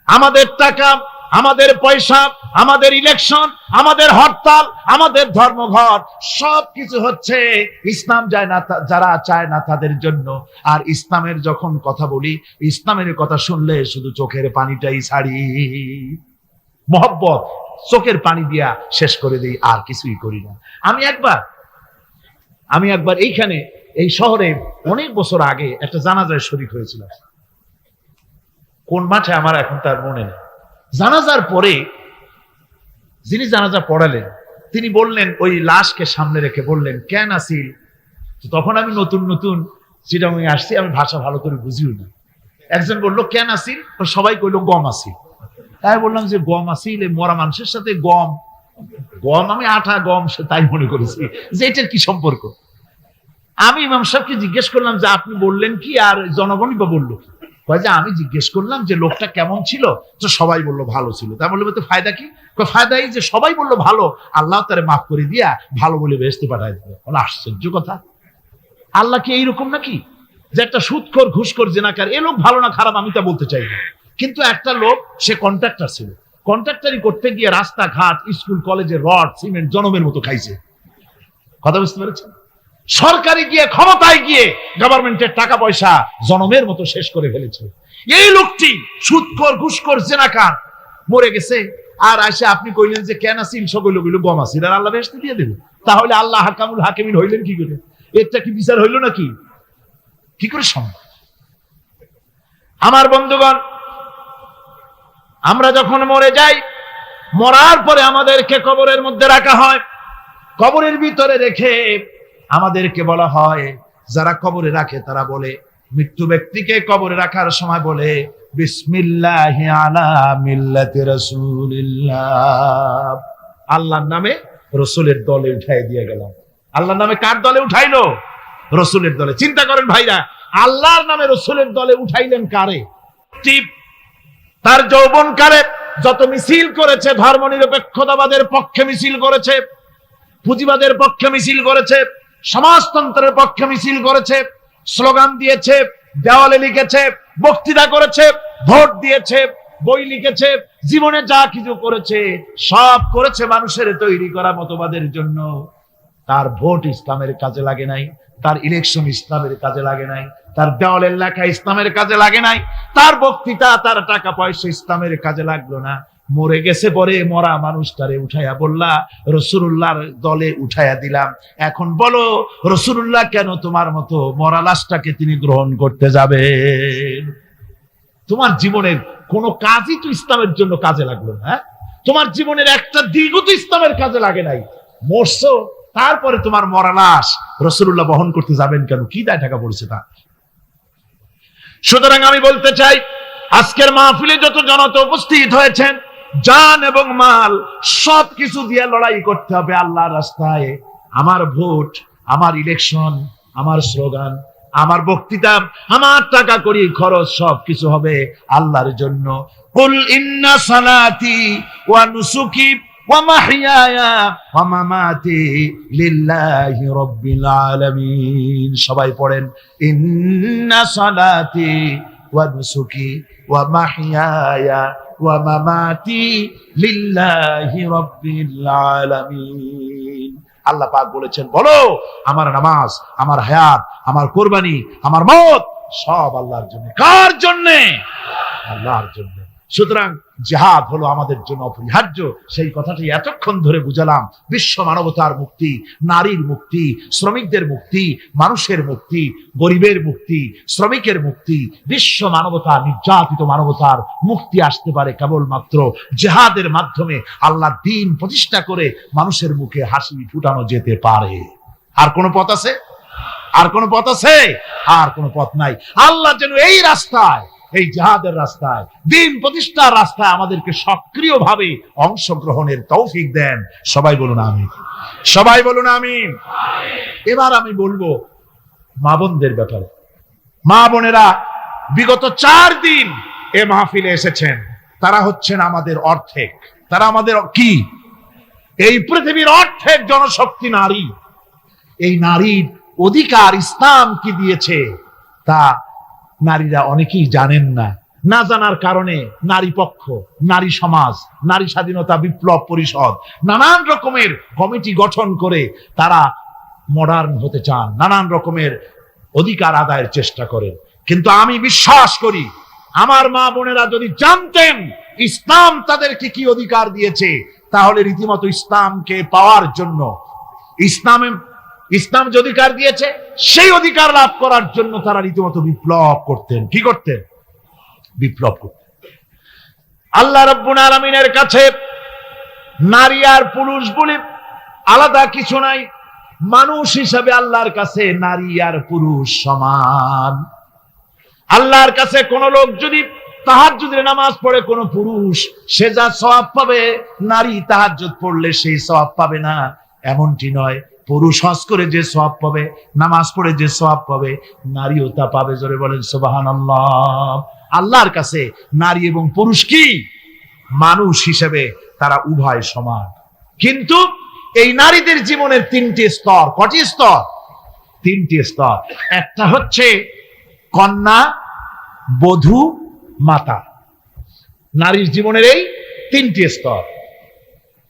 আমাদের টাকা, আমাদের পয়সা, আমাদের ইলেকশন, আমাদের হরতাল, আমাদের ধর্মঘট সবকিছু হচ্ছে ইসলাম যায় না, যারা চায় না তাদের জন্য। আর ইসলামের যখন কথা বলি, ইসলামের কথা শুনলে শুধু চোখের পানিটাই ছাড়ি, মহব্বত চোখের পানি দিয়া শেষ করে দিই, আর কিছুই করি না। আমি একবার এইখানে এই শহরে অনেক বছর আগে একটা জানাজায় শরীক হয়েছিল। কোন মাঠে আমার এখন তার মনে নেই। জানাজার পরে যিনি জানাজা পড়ালেন তিনি বললেন, ওই লাশকে সামনে রেখে বললেন, কেন আসিল? তখন আমি নতুন নতুন চিটাগাং আসছি, আমি ভাষা ভালো করে বুঝিও না। একজন বললো কেন আসিল? সবাই কইলো গম আসিল। তাই বললাম যে গম আসিল, মরা মানুষের সাথে গম, আমি আটা গম তাই মনে করেছি যে এটার কি সম্পর্ক। আমি ইমাম সাহেবকে জিজ্ঞেস করলাম যে আপনি বললেন কি, আর জনগণই বা বললো কি? যে আমি জিজ্ঞেস করলাম যে লোকটা কেমন ছিল, তো সবাই বললো ভালো ছিল। তা বললো তো ফায়দা কি? ফায়দা এই যে সবাই বললো ভালো, আল্লাহ তারে মাফ করে দিয়া ভালো বলে বেহেশতে পাঠায় দিল। বলে আশ্চর্য কথা, আল্লাহ কি এইরকম নাকি যে একটা সুদখোর, ঘুষখোর, জেনাকার, এ লোক ভালো না খারাপ আমি তা বলতে চাই না, কিন্তু একটা লোক সে কন্ট্রাক্টর ছিল, কন্ট্রাক্টরি করতে গিয়ে রাস্তাঘাট, স্কুল কলেজের রড সিমেন্ট জনমের মতো খাইছে। কথা বুঝতে পেরেছেন? সরকারি গিয়ে, ক্ষমতায় গিয়ে গভর্নমেন্টের টাকা পয়সা জনমের মতো শেষ করে ফেলেছে। এই লোকটি সুদখোর, ঘুষখোর, জেনাকার মরে গেছে, আর আসে আপনি কইলেন যে কেন আসিল? সকল লোক গম আসিল, আর আল্লাহ বেহেশতে দিয়ে দেবে। তাহলে আল্লাহ হাকামুল হাকিমিন হইলেন কি করে? এটা কি বিচার হইল নাকি? কি করে সম্ভব? আমার বন্ধুগণ, আমরা যখন মরে যাই, মরার পরে আমাদেরকে কবরের মধ্যে রাখা হয়। কবরের ভিতরে রেখে আমাদেরকে বলা হয়, যারা কবরে রাখে তারা বলে, মৃত্যু ব্যক্তিকে কবরে রাখার সময় বলে, বিসমিল্লাহি আলা মিল্লাতি রাসূলিল্লাহ, আল্লাহর নামে রাসূলের দলে উঠাই দিয়ে গেলাম। আল্লাহর নামে কার দলে উঠাইলো? রাসূলের দলে। চিন্তা করেন ভাইরা, আল্লাহর নামে রাসূলের দলে উঠাইলেন কারে? তার যৌবনকালে যত মিছিল করেছে, ধর্মনিরপেক্ষতাবাদের পক্ষে মিছিল করেছে, পুঁজিবাদের পক্ষে মিছিল করেছে, সমাজতন্ত্রের পক্ষে মিছিল করেছে, স্লোগান দিয়েছে, দেওয়ালে লিখেছে, বক্তৃতা করেছে, ভোট দিয়েছে, বই লিখেছে, জীবনে যা কিছু করেছে সব করেছে মানুষের তৈরি করা মতবাদের জন্য। তার ভোট ইসলামের কাজে লাগে নাই, তার ইলেকশন ইসলামের কাজে লাগে নাই, তার দেওয়ালের লেখা ইসলামের কাজে লাগে নাই, তার বক্তৃতা, তার টাকা পয়সা ইসলামের কাজে লাগলো না। মরে গেছে, পরে মরা মানুষটারে উঠাইয়া বললা রাসূলুল্লাহর দলে উঠাইয়া দিলাম। এখন বলো রাসূলুল্লাহ কেন তোমার মতো মরা লাশটাকে তিনি গ্রহণ করতে যাবে? তোমার জীবনের কোন কাজই তো ইসলামের জন্য কাজে লাগলো না। তোমার জীবনের একটা দিকও তো ইসলামের কাজে লাগে নাই। মরছো, তারপরে তোমার মরা লাশ রাসূলুল্লাহ বহন করতে যাবেন কেন? কি দায় টাকা পড়েছে তা? সুতরাং আমি বলতে চাই, আজকের মাহফিলে যত জনতা উপস্থিত হয়েছেন, জান এবং মাল সবকিছু দিয়ে লড়াই করতে হবে আল্লাহর রাস্তায়। আমার ভোট, আমার ইলেকশন, আমার স্লোগান, আমার বক্তৃতা, আমার টাকা করি খরচ সবকিছু হবে আল্লাহর জন্য। কুল ইন্না সালাতি ওয়া নুসুকি ওয়া মাহইয়ায়া ওয়া মামাতি লিল্লাহি রাব্বিল আলামিন। সবাই পড়েন, ইন্না সালাতি ওয়া নুসুকি ওয়া মাহইয়ায়া ওয়া মামাতি লিল্লাহি রাব্বিল আলামিন। আল্লাহ পাক বলেছেন, বলো আমার নামাজ, আমার হায়াত, আমার কুরবানি, আমার মওত সব আল্লাহর জন্য। কার জন্য? আল্লাহর জন্য। সুতরাং জিহাদ হলো আমাদের জন্য অপরিহার্য। সেই কথাটি এতক্ষণ ধরে বুঝালাম। বিশ্ব মানবতার মুক্তি, নারীর মুক্তি, শ্রমিকদের মুক্তি, মানুষের মুক্তি, গরিবের মুক্তি, শ্রমিকের মুক্তি, বিশ্ব মানবতা, নির্যাতিত মানবতার মুক্তি আসতে পারে কেবলমাত্র জিহাদের মাধ্যমে। আল্লাহ দ্বীন প্রতিষ্ঠা করে মানুষের মুখে হাসি ফুটানো যেতে পারে। আর কোন পথ আছে? আর কোন পথ আছে? আর কোন পথ নাই। আল্লাহ যেন এই রাস্তায়, এই জিহাদের রাস্তায়, দ্বীন প্রতিষ্ঠার রাস্তায় আমাদেরকে সক্রিয়ভাবে অংশগ্রহণের তৌফিক দেন। সবাই বলুন আমিন। সবাই বলুন আমিন। এবার আমি বলবো মা বোনদের ব্যাপারে। মা বোনেরা বিগত 4 দিন এ মাহফিলে এসেছেন। তারা হচ্ছেন আমাদের অর্ধেক। তারা আমাদের কি? এই পৃথিবীর অর্ধেক জনশক্তি নারী। এই নারীর অধিকার ইসলাম কি দিয়েছে তা নারীরা অনেকেই জানেন না। না জানার কারণে নারী পক্ষ, নারী সমাজ, নারী স্বাধীনতা বিপ্লব পরিষদ নানান রকমের কমিটি গঠন করে তারা মডার্ন হতে চান, নানান রকমের অধিকার আদায়ের চেষ্টা করেন। কিন্তু আমি বিশ্বাস করি আমার মা বোনেরা যদি জানতেন ইসলাম তাদেরকে কি অধিকার দিয়েছে, তাহলে রীতিমতো ইসলামকে পাওয়ার জন্য, ইসলাম যে অধিকার দিয়েছে সেই অধিকার লাভ করার জন্য তারা রীতিমতো বিপ্লব করতেন। কি করতেন? বিপ্লব করতেন। আল্লাহ রাব্বুল আলামিনের কাছে নারী আর পুরুষ বলে আলাদা কিছু নাই। মানুষ হিসাবে আল্লাহর কাছে নারী আর পুরুষ সমান। আল্লাহর কাছে কোন লোক যদি তাহাজ্জুদের নামাজ পড়ে কোন পুরুষ, সে যা সওয়াব পাবে নারী তাহাজ্জুদ পড়লে সেই সওয়াব পাবে না, এমনটি নয়। পুরুষ হজ করে যে সওয়াব পাবে, নামাজ পড়ে যে সওয়াব পাবে, নারীও তা পাবে। জোরে বলেন সুবহানাল্লাহ। আল্লাহর কাছে নারী এবং পুরুষ কি? মানুষ হিসেবে তারা উভয় সমান। কিন্তু এই নারীদের জীবনের 3টি স্তর। কটি স্তর? 3টি স্তর। একটা হচ্ছে কন্যা, বধূ, মাতা। নারীর জীবনের এই 3টি স্তর।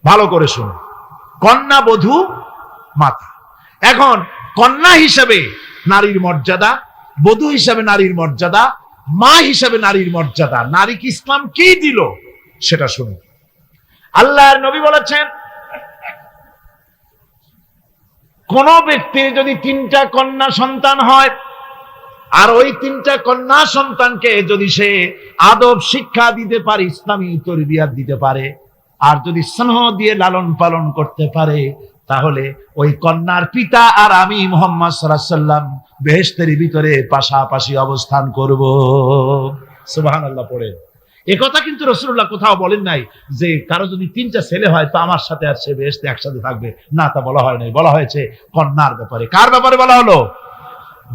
ভালো করে শুনুন। কন্যা, বধূ, মাতা। এখন কন্যা হিসেবে নারীর মর্যাদা, বধূ হিসেবে নারীর মর্যাদা, মা হিসেবে নারীর মর্যাদা, নারীকে ইসলাম কি দিল সেটা শুনুন। আল্লাহর নবী বলেছেন কোন ব্যক্তির যদি 3টা কন্যা সন্তান হয় আর ওই 3টা কন্যা সন্তানকে যদি সে আদব শিক্ষা দিতে পারে, ইসলামী তরবিয়াত দিতে পারে, আর যদি স্নেহ দিয়ে লালন পালন করতে পারে, তাহলে ওই কন্যার পিতা আর আমি মুহাম্মদ সাল্লাল্লাহু আলাইহি ওয়াসাল্লাম বেহেশতের ভিতরে পাশাপাশি অবস্থান করব। সুবহানাল্লাহ পড়ে। এই কথা কিন্তু রাসূলুল্লাহ কোথাও বলেন নাই যে কারো যদি 3টা ছেলে হয় তো আমার সাথে আর সে বেহেশতে একসাথে থাকবে, না, তা বলা হয় নাই। বলা হয়েছে কন্যার ব্যাপারে। কার ব্যাপারে বলা হলো?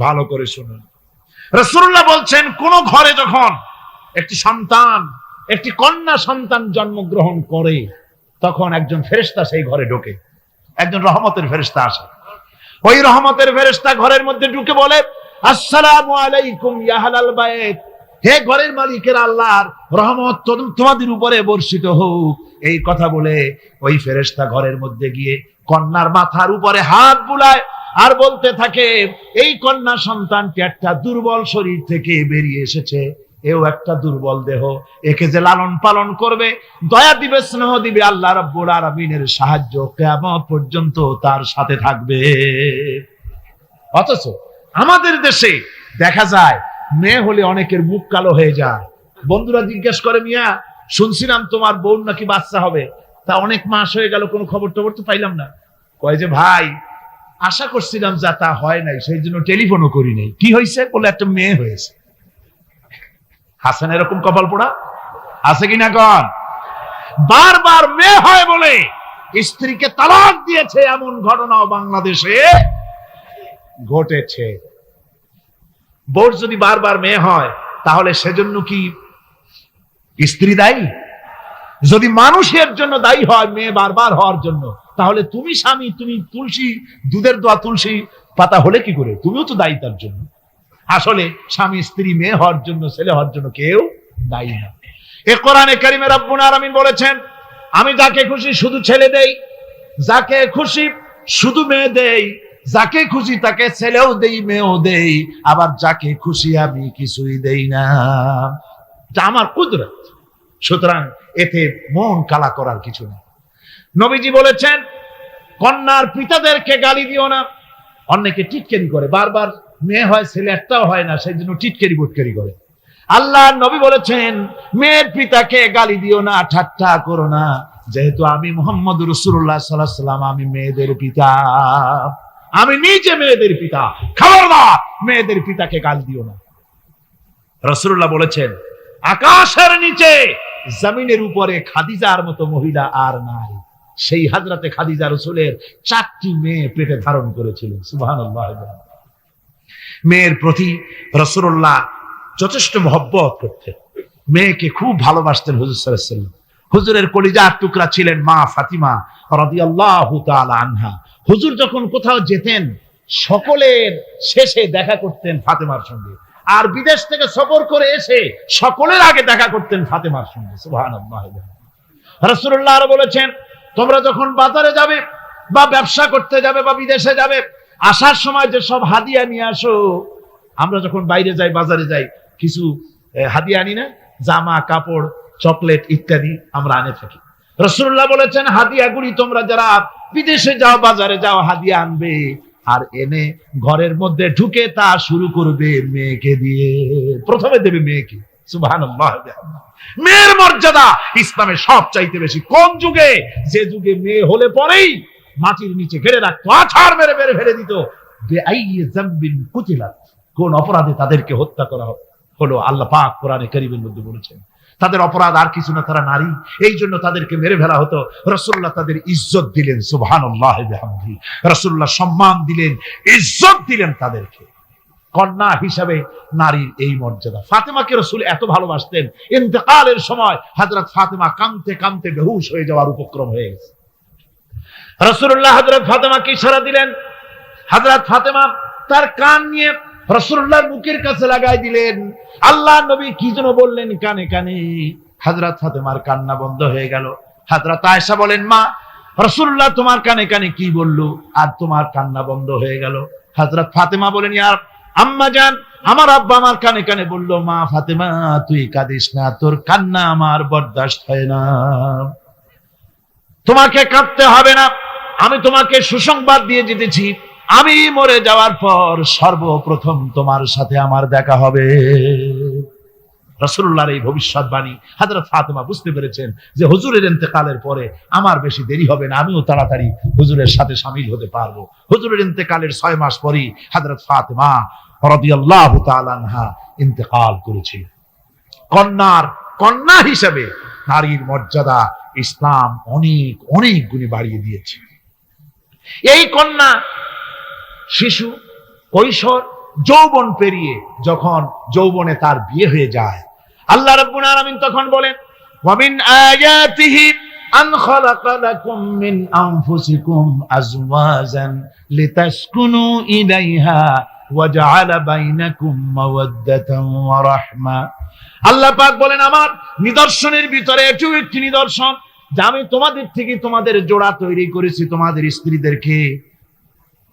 ভালো করে শুনুন। রাসূলুল্লাহ বলছেন কোন ঘরে যখন একটি সন্তান, একটি কন্যা সন্তান জন্মগ্রহণ করে, তখন একজন ফেরেশতা সেই ঘরে ঢোকে। একজন রহমতের ফেরেশতা আসে। ওই রহমতের ফেরেশতা ঘরের মধ্যে ঢুকে বলে, আসসালামু আলাইকুম ইয়া আহলাল বাইত। হে ঘরের মালিকের আল্লাহর রহমত তোমাদের উপরে বর্ষিত হোক। এই কথা বলে ওই ফেরেশতা ঘরের মধ্যে গিয়ে কন্যার মাথার উপরে হাত বুলায় আর বলতে থাকে, এই কন্যা সন্তানটি একটা দুর্বল শরীর থেকে বেরিয়ে এসেছে, এও একটা দুর্বল দেহ, একে যে লালন পালন করবে, দয়া দিবে, স্নেহ দিবে, আল্লাহ রাব্বুল আলামিনের সাহায্য কিয়ামত পর্যন্ত তার সাথে থাকবে। অথচ আমাদের দেশে দেখা যায় মেয়ে হলে অনেকের মুখ কালো হয়ে যায়। বন্ধুরা জিজ্ঞেস করে, মিয়া শুনছিলাম তোমার বোন নাকি বাচ্চা হবে, তা অনেক মাস হয়ে গেল, কোনো খবর টবর তো পাইলাম না। কয় যে ভাই আশা করছিলাম যা তা হয় নাই, সেই জন্য টেলিফোনও করি নাই। কি হয়েছে? বলে একটা মেয়ে হয়েছে। হাসান এরকম কপাল পোড়া আছে কিনা? কন বারবার মেয়ে হয় বলে স্ত্রীকে তালাক দিয়েছে, এমন ঘটনাও বাংলাদেশে ঘটেছে। বোর যদি বারবার মেয়ে হয় তাহলে সেজন্য কি স্ত্রী দায়ী? যদি মানুষের জন্য দায়ী হয় মেয়ে বারবার হওয়ার জন্য, তাহলে তুমি স্বামী, তুমি তুলসী দুধের দোয়া তুলসী পাতা হলে কি করে? তুমিও তো দায়ী তার জন্য। আসলে স্বামী স্ত্রী মেয়ে হওয়ার জন্য, ছেলে হওয়ার জন্য কেউ দায়ী না। এ কোরআনে কারিমে রব্বুল আলামিন বলেছেন, আমি যাকে খুশি শুধু ছেলে দেই, যাকে খুশি শুধু মেয়ে দেই, যাকে খুশি তাকে ছেলেও দেই, মেয়েও দেই, আবার যাকে খুশি আমি কিছুই দেই না। এটা আমার কুদরত। সুতরাং এতে মন কালা করার কিছু নেই। নবীজি বলেছেন কন্যার পিতাদেরকে গালি দিও না। অনেকে টিটকারি করে, বারবার মেয়ে হয় ছেলে একটাও হয় না, সেই জন্য টিটকারি বুটকারি করে। আল্লাহ নবী বলেছেন মেয়ের পিতাকে গালি দিও না, ঠাট্টা করো না, যেহেতু আমি মুহাম্মদ রাসূলুল্লাহ সাল্লাল্লাহু আলাইহি ওয়াসাল্লাম, আমি মেয়েদের পিতা, আমি নিজে মেয়েদের পিতা, খবরদার মেয়েদের পিতাকে গালি দিও না। রাসূলুল্লাহ বলেছেন আকাশের নিচে জমিনের উপরে খাদিজার মতো মহিলা আর নাই। সেই হযরতে খাদিজা রাসূলের 4টি মেয়ে পেটে ধারণ করেছিলেন। সুবহানাল্লাহ। মেয়ের প্রতি রাসূলুল্লাহ যথেষ্ট মহব্বত করতেন, মেয়েকে খুব ভালোবাসতেন হুজুর সাল্লাল্লাহু আলাইহি ওয়াসাল্লাম। হুজুরের কলিজার টুকরা ছিলেন মা ফাতিমা রাদিয়াল্লাহু তাআলা আনহা। হুজুর যখন কোথাও যেতেন সকলের শেষে দেখা করতেন ফাতেমার সঙ্গে, আর বিদেশ থেকে সফর করে এসে সকলের আগে দেখা করতেন ফাতেমার সঙ্গে। সুবহানাল্লাহ। রাসূলুল্লাহ আরো বলেছেন তোমরা যখন বাজারে যাবে বা ব্যবসা করতে যাবে বা বিদেশে যাবে, আসার সময় যে সব হাদিয়া নিয়ে আসো। আমরা যখন বাইরে যাই, বাজারে যাই, কিছু হাদিয়া আনি না, জামা কাপড় চকলেট ইত্যাদি আমরা আনে থাকি। রাসূলুল্লাহ বলেছেন হাদিয়াগুলি তোমরা যারা বিদেশে যাও বাজারে যাও হাদিয়া আনবে, আর এনে ঘরের মধ্যে ঢুকে তা শুরু করবে মেয়েকে দিয়ে। প্রথমে দেবে মেয়েকে। সুবহানাল্লাহ। মেয়ের মর্যাদা ইসলামে সব চাইতে বেশি। কোন যুগে? যে যুগে মেয়ে হলে পরেই মাটির নিচে ঘেরে রাখতো, আছাড় মেরে মেরে ফেলে দিত। বেআইয়ি যামবিন কুতিলাত, কোন অপরাধে তাদেরকে হত্যা করা হলো। আল্লাহ পাক কোরআনে কারীমের মধ্যে বলেছেন তাদের অপরাধ আর কিছু না, তারা নারী, এই জন্য তাদেরকে মেরে ফেলা হতো। রাসূলুল্লাহ তাদের ইজ্জত দিলেন। সুবহানাল্লাহি বিহামদিহি। রাসূলুল্লাহ সম্মান দিলেন, ইজ্জত দিলেন তাদেরকে। কন্যা হিসাবে নারীর এই মর্যাদা। ফাতেমাকে রাসূল এত ভালোবাসতেন, ইন্তেকালের সময় হযরত ফাতেমা কাঁদতে কাঁদতে বেহুশ হয়ে যাওয়ার উপক্রম হয়ে গেছে। রাসূলুল্লাহ হযরত ফাতেমাকে ইশারা দিলেন, হযরত ফাতেমা তার কান নিয়ে রাসূলুল্লাহর মুখের কাছে লাগাই দিলেন। আল্লাহ নবী কি যেন বললেন কানে কানে, হযরত ফাতেমার কান্না বন্ধ হয়ে গেল। হযরত আয়েশা বলেন মা রাসূলুল্লাহ তোমার কানে কানে কি বললো আর তোমার কান্না বন্ধ হয়ে গেল? হযরত ফাতেমা বলেন ইয়া আম্মা জান, আমার আব্বা আমার কানে কানে বলল মা ফাতেমা তুই কাঁদিস না, তোর কান্না আমার বরদাস্ত হয় না, তোমাকে কাঁদতে হবে না। আমি তোমাকে সুসংবাদ দিয়ে যেতেছি, আমি মরে যাওয়ার পর সর্বপ্রথম তোমার সাথে আমার দেখা হবে। রাসূলুল্লাহর এই ভবিষ্যৎবাণী হযরত ফাতেমা বুঝতে পেরেছেন যে হুজুরের ইন্তেকালের পরে আমার বেশি দেরি হবে না, আমিও তাড়াতাড়ি হুজুরের সাথে শামিল হতে পারবো। হুজুরের ইন্তেকালের 6 মাস পরেই হযরত ফাতেমা রাদিয়াল্লাহু তাআলা আনহা ইন্তেকাল করেছিলেন। কন্যা হিসেবে নারীর মর্যাদা ইসলাম অনেক অনেক গুণে বাড়িয়ে দিয়েছে। এই কন্যা শিশু, কৈশোর, যৌবন পেরিয়ে যখন যৌবনে তার বিয়ে হয়ে যায়, আল্লাহ রাব্বুল আলামিন তখন বলেন ওয়া মিন আয়াতিহি আন খালাকা লাকুম মিন আনফুসিকুম আজওয়াজান লিতাসকুনু ইলাইহা ওয়া জাআলা বাইনাকুম মাওয়াদ্দাতান ওয়া রাহমা। আল্লাহ পাক বলেন আমার নিদর্শনের ভিতরে এটিও একটি নিদর্শন যে আমি তোমাদের থেকে তোমাদের জোড়া তৈরি করেছি, তোমাদের স্ত্রীদেরকে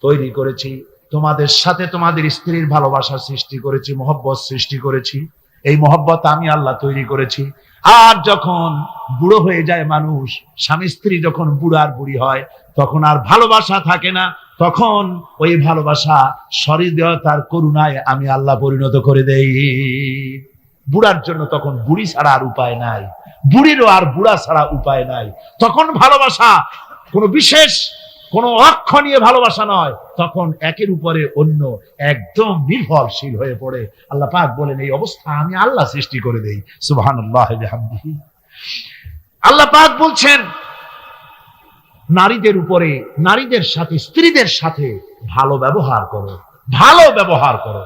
তৈরি করেছি, তোমাদের সাথে তোমাদের স্ত্রীর ভালোবাসা সৃষ্টি করেছি, মহব্বত সৃষ্টি করেছি। এই মহব্বত আমি আল্লাহ তৈরি করেছি। আর যখন বুড়ো হয়ে যায় মানুষ, স্বামী স্ত্রী যখন বুড়ার বুড়ি হয় তখন আর ভালোবাসা থাকে না, তখন ওই ভালোবাসা সহৃদয়তার করুণায় আমি আল্লাহ পরিণত করে দেই। বুড়ার জন্য তখন বুড়ি ছাড়া আর উপায় নাই, বুড়িরও আর বুড়া ছাড়া উপায় নাই। তখন ভালোবাসা কোনো বিশেষ কোনো অক্ষণীয় ভালোবাসা নয়, তখন একের উপরে অন্য একদম নির্ভরশীল হয়ে পড়ে। আল্লাহ পাক বলেন এই অবস্থা আমি আল্লাহ সৃষ্টি করে দেই। সুবহানাল্লাহ বিহামদিহি। আল্লাহ পাক বলছেন নারীদের উপরে, নারীদের সাথে, স্ত্রীদের সাথে ভালো ব্যবহার করো, ভালো ব্যবহার করো।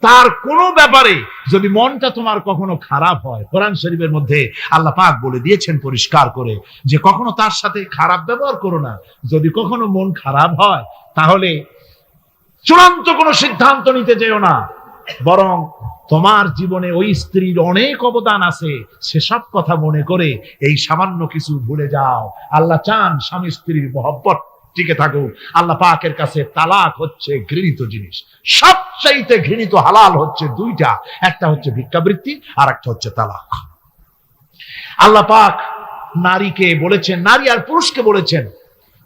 তার কোনো ব্যাপারে যদি মনটা তোমার কখনো খারাপ হয়, কোরআন শরীফের মধ্যে আল্লাহ পাক বলে দিয়েছেন পরিষ্কার করে যে কখনো তার সাথে খারাপ ব্যবহার করো না। যদি কখনো মন খারাপ হয় তাহলে চূড়ান্ত কোনো সিদ্ধান্ত নিতে যেও না, বরং তোমার জীবনে ওই স্ত্রীর অনেক অবদান আছে, সেসব কথা মনে করে এই সামান্য কিছু ভুলে যাও। আল্লাহ চান স্বামী স্ত্রীর মহব্বত টিকে থাকুক। আল্লাহ পাকের কাছে তালাক হচ্ছে ঘৃণিত জিনিস। সবচাইতে ঘৃণিত হালাল হচ্ছে দুইটা, একটা হচ্ছে ভিক্ষাবৃত্তি আর একটা হচ্ছে তালাক। আল্লাহ পাক নারীকে বলেছেন, নারী আর পুরুষকে বলেছেন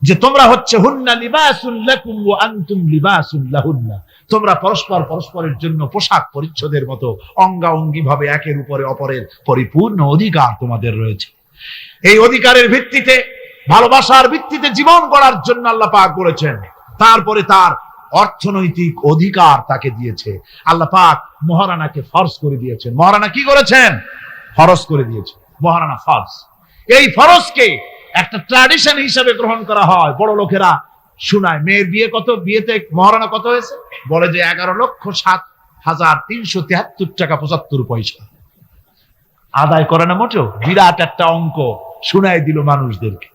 যে তোমরা হচ্ছে হুন্না লিবাসুন লাকুম ওয়া আনতুম লিবাসুন লাহুন্না, তোমরা পরস্পর পরস্পরের জন্য পোশাক পরিচ্ছদের মতো অঙ্গাঅঙ্গি ভাবে একের উপরে অপরের পরিপূর্ণ অধিকার তোমাদের রয়েছে। এই অধিকারের ভিত্তিতে, ভালোবাসার ভিত্তিতে জীবন গড়ার জন্য আল্লাহ পাক বলেছেন। তারপরে তার অর্থনৈতিক অধিকার তাকে দিয়েছে। আল্লাহ পাক মহারানাকে ফরজ করে দিয়েছেন। মহারানা কি করেছেন? ফরজ করে দিয়েছে। মহারানা ফরজ। এই ফরজকে একটা ট্র্যাডিশন হিসেবে গ্রহণ করা হয়। বড় লোকেরা শোনায়, মেয়ের বিয়ে কত, বিয়েতে মহারানা কত হয়েছে, বলে যে 11,07,373 টাকা 75 পয়সা। আদায় করে না মোটেও, বিরাট একটা অঙ্ক শোনায় দিল মানুষদেরকে।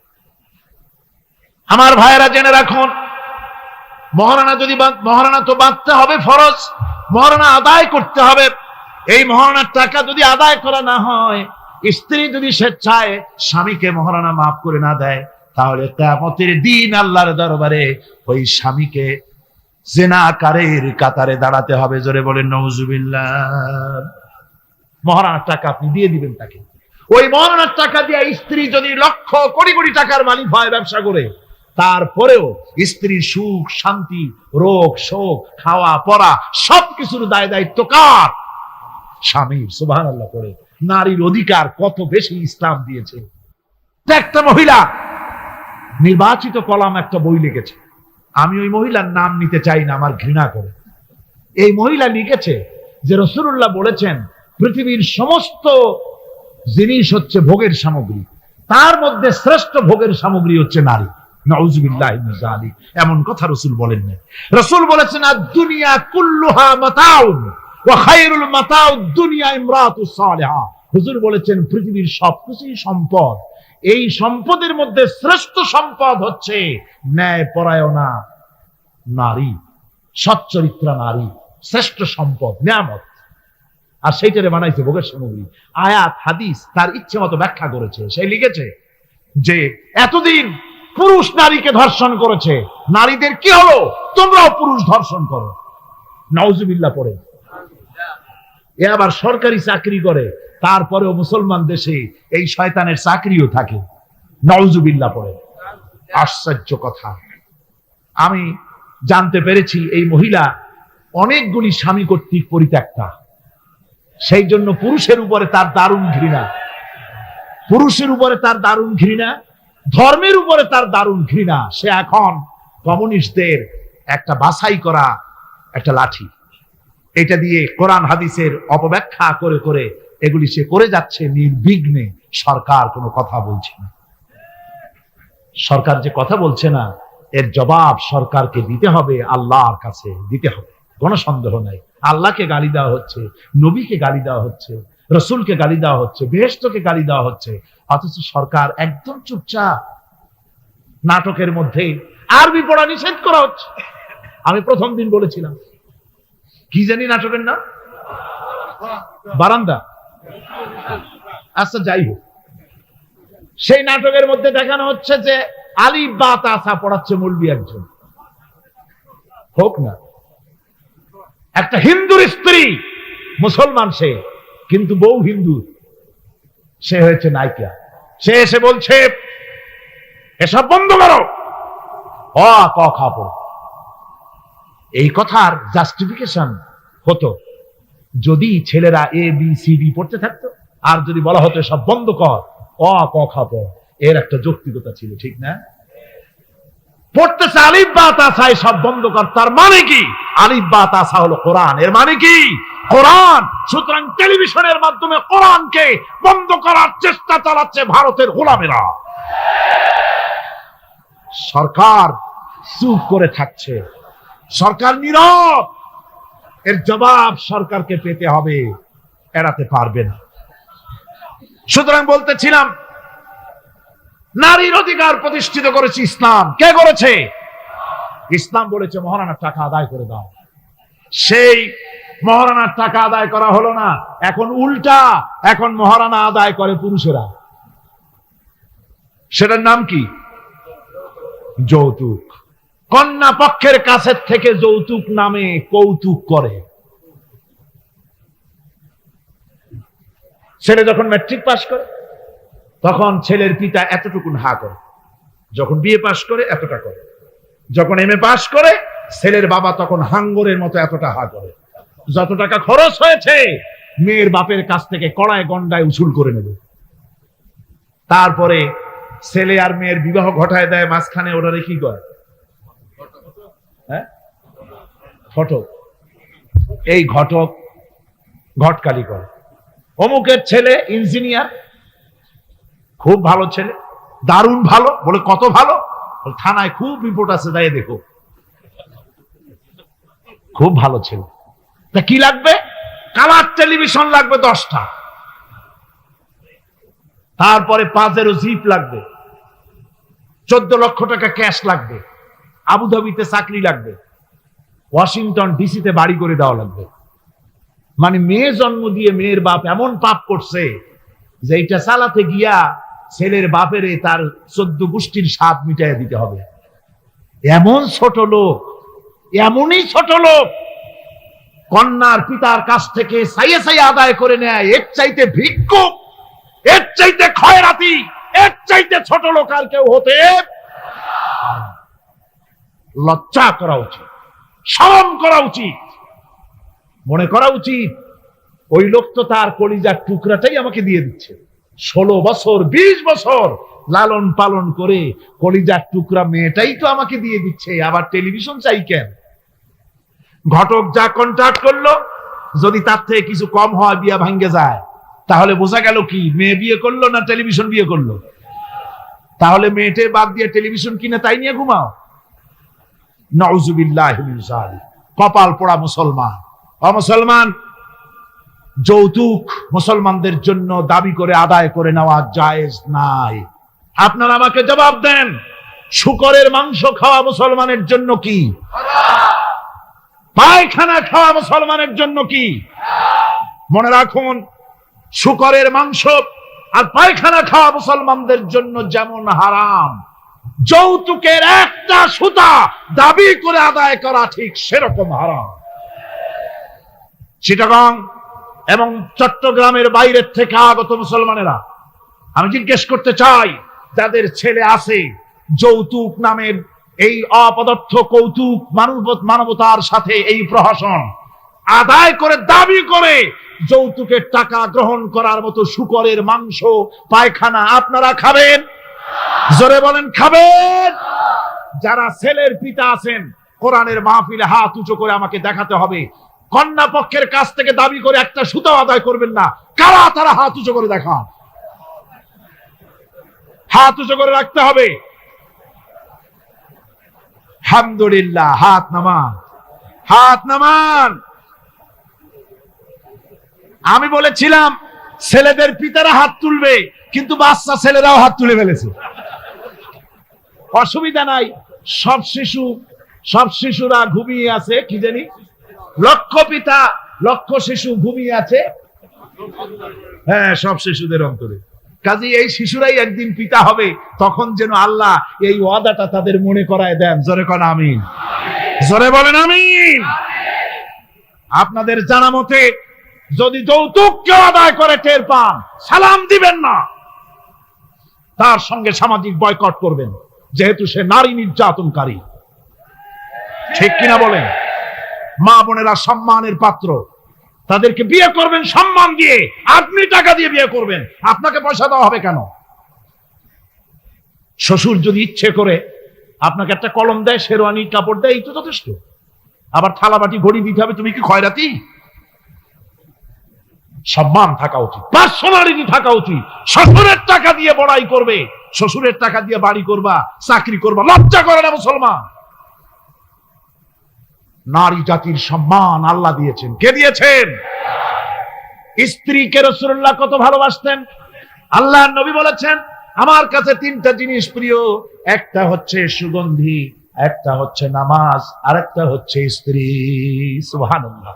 আমার ভাইয়েরা জেনে রাখুন, মহারানা তো বাঁধতে হবে ফরজ, মহারানা আদায় করতে হবে। এই মহারানার টাকা যদি আদায় করা না হয়, স্ত্রী যদি স্বেচ্ছায় স্বামীকে মহারানা মাফ করে না দেয়, তাহলে কিয়ামতের দিন আল্লাহর দরবারে ওই স্বামীকে জিনাকারীর কাতারে দাঁড়াতে হবে। জোরে বলেন নাউজুবিল্লাহ। মহারানার টাকা আপনি দিয়ে দিবেন তাকে। ওই মহারানার টাকা দিয়ে স্ত্রী যদি লক্ষ কোটি কোটি টাকার মালিক হয় ব্যবসা করে, তারপরেও স্ত্রীর সুখ শান্তি, রোগ শোক, খাওয়া পড়া সবকিছুর দায় দায়িত্ব কার? স্বামীর। সুবহানাল্লাহ পড়ে। নারীর অধিকার কত বেশি ইসলাম দিয়েছে। একটা মহিলা নির্বাচিত কলাম একটা বই লিখেছে, আমি ওই মহিলার নাম নিতে চাই না, আমার ঘৃণা করে। এই মহিলা লিখেছে যে রাসূলুল্লাহ বলেছেন পৃথিবীর সমস্ত জিনিস হচ্ছে ভোগের সামগ্রী, তার মধ্যে শ্রেষ্ঠ ভোগের সামগ্রী হচ্ছে নারী। নাউযুবিল্লাহি মিন যালিক। এমন কথা রাসূল বলেন না। রাসূল বলেছেন আদ-দুনিয়া কুল্লুহা মাতাউন ওয়া খায়রুল মাতাউদ দুনিয়া ইমরাতুস সালিহা। হুজুর বলেছেন পৃথিবীর সবকিছুই সম্পদ, এই সম্পদের মধ্যে শ্রেষ্ঠ সম্পদ হচ্ছে ন্যায়পরায়ণা নারী, সচ্চরিত্রা নারী, শ্রেষ্ঠ সম্পদ, নিয়ামত। আর সেইটারে বানাইছে ভোগের সামগ্রী। আয়াত হাদিস তার ইচ্ছে মতো ব্যাখ্যা করেছে। সে লিখেছে যে এতদিন পুরুষ নারীকে ধর্ষণ করেছে, নারীদের কি হলো? তোমরাও পুরুষ ধর্ষণ করো। নাউজুবিল্লাহ পড়ে। এ আবার সরকারি চাকরি করে, তারপরেও মুসলমান দেশে এই শয়তানের চাকরিও থাকে। নাউজুবিল্লাহ পড়ে। আশ্চর্য কথা। আমি জানতে পেরেছি এই মহিলা অনেকগুলি স্বামী কর্তৃক পরিত্যক্তা, সেই জন্য পুরুষের উপরে তার দারুণ ঘৃণা, পুরুষের উপরে তার দারুণ ঘৃণা, ধর্মের উপরে তার দারুণ ঘৃণা। সে এখন কমিউনিস্টদের একটা বাছাই করা একটা লাঠি, এটা দিয়ে কোরআন হাদিসের অপব্যাখ্যা করে করে এগুলি সে করে যাচ্ছে নির্বিঘ্নে। সরকার কোনো কথা বলছে না। সরকার যে কথা বলছে না, এর জবাব সরকারকে দিতে হবে, আল্লাহর কাছে দিতে হবে, কোনো সন্দেহ নাই। আল্লাহকে গালি দেওয়া হচ্ছে, নবীকে গালি দেওয়া হচ্ছে, রসুলকে গালি দেওয়া হচ্ছে, বেহেশতকে গালি দেওয়া হচ্ছে, অথচ সরকার একদম চুপচাপ। নাটকের মধ্যে আরবি পড়া নিষেধ করা হচ্ছে। আমি প্রথম দিন বলেছিলাম, কি জানি নাটকের নাম, বারান্দা। আচ্ছা যাই হোক, সেই নাটকের মধ্যে দেখানো হচ্ছে যে আলিফ বা তাসা পড়াচ্ছে মৌলবি একজন। হোক না, একটা হিন্দুর স্ত্রী, মুসলমান সে, কিন্তু বউ হিন্দু, সে হয়েছে নায়িকা। সে এসে বলছে এসব বন্ধ করো, ক খাবো। এই কথার জাস্টিফিকেশন হতো যদি ছেলেরা এ বি সি ডি পড়তে থাকতো, আর যদি বলা হতো সব বন্ধ কর, ক খাবো, এর একটা যৌক্তিকতা ছিল, ঠিক না? পড়তেছে আলিফ বা তাসা, সব বন্ধ কর, তার মানে কি? আলিফ বা তাসা হলো কোরআন, এর মানে কি? কোরআন। সুতরাং টেলিভিশনের মাধ্যমে কোরআনকে বন্ধ করার চেষ্টা চালাচ্ছে ভারতের গোলামেরা। সরকার চুপ করে থাকছে, সরকার নীরব। এর জবাব সরকারকে পেতে হবে, এড়াতে পারবে না। সুতরাং বলতেছিলাম, নারীর অধিকার প্রতিষ্ঠিত করেছে ইসলাম। কে করেছে? ইসলাম বলেছে মহারানার টাকা আদায় করে দাও। সেই মহারানার টাকা আদায় করা হলো না, এখন উল্টা, এখন মহারানা আদায় করে পুরুষেরা। সেটার নাম কি? যৌতুক। কন্যা পক্ষের কাছের থেকে যৌতুক নামে কৌতুক করে। ছেলে যখন ম্যাট্রিক পাস করে, তখন ছেলের পিতা এতটুকুন হা করে, যখন বিএ পাশ করে এতটা করে, যখন এমএ পাশ করে ছেলের বাবা তখন হাঙ্গরের মতো এতটা হা করে। যত টাকা খরচ হয়েছে মেয়ের বাপের কাছ থেকে কড়ায় গন্ডায় উসুল করে নেবে। তারপরে ছেলে আর মেয়ের বিবাহ ঘটায় দেয়, মাঝখানে ওরা কি করে, হ্যাঁ, ঘটক। এই ঘটক ঘটকালি করে। অমুকের ছেলে ইঞ্জিনিয়ার, খুব ভালো ছেলে, দারুণ ভালো। বলে কত ভালো? থানায় খুব রিপোর্ট আছে, যাই দেখো। খুব ভালো ছেলে। তা কি লাগবে? কালার টেলিভিশন লাগবে 10টা, তারপরে 5 জিপ লাগবে, 14 লক্ষ টাকা ক্যাশ লাগবে, আবুধাবিতে চাকরি লাগবে, ওয়াশিংটন ডিসিতে বাড়ি করে দেওয়া লাগবে। মানে মেয়ে জন্ম দিয়ে মেয়ের বাপ এমন পাপ করছে যে এটা চালাতে গিয়া ছেলের বাপেরে তার 14 গোষ্ঠীর স্বাদ মিটাইয়া দিতে হবে। এমন ছোট লোক, এমনই ছোট লোক কন্যার পিতার কাছ থেকে চাইয়ে চাইয়ে আদায় করে নেয়। এর চাইতে ভিক্ষুক, এর চাইতে খয়রাতি, এর চাইতে ছোট লোক আর কেউ হতে লজ্জা করা উচিত, শরম করা উচিত, মনে করা উচিত ওই লোক তো তার কলিজার টুকরাটাই আমাকে দিয়ে দিচ্ছে। 16 বছর 20 বছর লালন পালন করে কলিজার টুকরা মেয়েটাই তো আমাকে দিয়ে দিচ্ছে, আবার টেলিভিশন চাই কেন? ঘটক যা কন্ট্রাক্ট করলো যদি তার থেকে কিছু কম হয়, বিয়া ভাঙ্গে যায়, তাহলে বোঝা গেল কি মেয়ে বিয়ে করলো না টেলিভিশন বিয়ে করলো? তাহলে মেয়েটে বাদ দিয়ে টেলিভিশন কিনে তাই নিয়ে ঘুমাও। নাউজুবিল্লাহি মিন যালিক। কপাল পোড়া মুসলমান। মুসলমান, যৌতুক মুসলমানদের জন্য দাবি করে আদায় করে নেওয়া জায়েজ নাই। আপনারা আমাকে জবাব দেন, শূকরের মাংস খাওয়া মুসলমানের জন্য কি? পায়খানা খাওয়া মুসলমানের জন্য কি? মনে রাখুন, শূকরের মাংস আর পায়খানা খাওয়া মুসলমানদের জন্য যেমন হারাম, যৌতুকের একটা সুতা দাবি করে আদায় করা ঠিক সেরকম হারাম। চিটাগং এবং চট্টগ্রামের বাইরের থেকে আগত মুসলমানেরা, আমি জিজ্ঞেস করতে চাই, যাদের ছেলে আছে যৌতুক নামের এই অপদার্থ কৌতুক মানবতার সাথে এই প্রহসন আদায় করে দাবি করে যৌতুকের টাকা গ্রহণ করার মতো শূকরের মাংস পায়খানা আপনারা খাবেন? জোরে বলেন খাবেন? যারা ছেলের পিতা আছেন, কোরআনের মাহফিলে হাত উঁচু করে আমাকে দেখাতে হবে, কন্যা পক্ষের কাছ থেকে দাবি করে একটা সুতা আদায় করবেন না। কারা তারা? হাত উঁচু করে দেখান। হাত উঁচু করে রাখতে হবে। আলহামদুলিল্লাহ, হাত নামান, হাত নামান। আমি বলেছিলাম ছেলেদের পিতারা হাত তুলবে, কিন্তু বাচ্চা ছেলেরাও হাত তুলে ফেলেছে। অসুবিধা নাই, সব শিশুরা ঘুমিয়ে আছে, কি জানি লক্ষ পিতা লক্ষ শিশু ঘুমিয়ে আছে। হ্যাঁ, সব শিশুদের অন্তরে। কাজে এই শিশুরাই একদিন পিতা হবে, তখন যেন আল্লাহ এই ওয়াদাটা তাদের মনে করায় দেন। জোরে কোন আমিন, জোরে বলেন আমিন। আপনাদের জানা মতে যদি যৌতুক কেউ আদায় করে টের পান, সালাম দিবেন না, তার সঙ্গে সামাজিক বয়কট করবেন, যেহেতু সে নারী নির্যাতনকারী। ঠিক কিনা বলেন? মা বোনেরা সম্মানের পাত্র, তাদেরকে বিয়ে করবেন সম্মান দিয়ে। আপনি টাকা দিয়ে বিয়ে করবেন, আপনাকে পয়সা দেওয়া হবে কেন? শ্বশুর যদি ইচ্ছে করে আপনাকে একটা কলম দেয়, শেরওয়ানি কাপড় দেয়, এই তো যথেষ্ট। আবার থালা বাটি ঘড়ি দিতে হবে, তুমি কি খয়রাতি? সম্মান থাকা উচিত, পার্সোনালিটি থাকা উচিত। শ্বশুরের টাকা দিয়ে বড়াই করবে, শ্বশুরের টাকা দিয়ে বাড়ি করবা, চাকরি করবা, লজ্জা করে না মুসলমান? নারী জাতির সম্মান আল্লাহ দিয়েছেন। কে দিয়েছেন? স্ত্রীকে রাসূলুল্লাহ কত ভালোবাসতেন। আল্লাহর নবী বলেছেন, আমার কাছে 3টা জিনিস প্রিয়, একটা হচ্ছে সুগন্ধি, একটা হচ্ছে নামাজ, আর একটা হচ্ছে স্ত্রী। সুবহানাল্লাহ।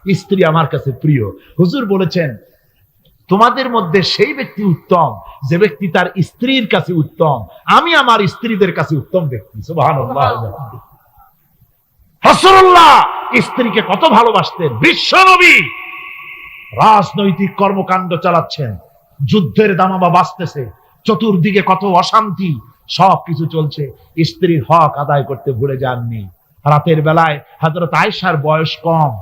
স্ত্রী আমার কাছে প্রিয়। হুজুর বলেছেন, তোমাদের মধ্যে সেই ব্যক্তি উত্তম যে ব্যক্তি তার স্ত্রীর কাছে উত্তম। আমি আমার স্ত্রীদের কাছে উত্তম ব্যক্তি। সুবহানাল্লাহ। রাসূলুল্লাহ স্ত্রীকে কত ভালোবাসতেন। বিশ্বনবী রাজনৈতিক কর্মকাণ্ড চালাচ্ছেন, যুদ্ধের দামামা বাজতেছে, চতুর্দিকে কত অশান্তি, সবকিছু চলছে, স্ত্রীর হক আদায় করতে ভুলে যাননি। রাতের বেলায় হযরত আয়েশার বয়স কম,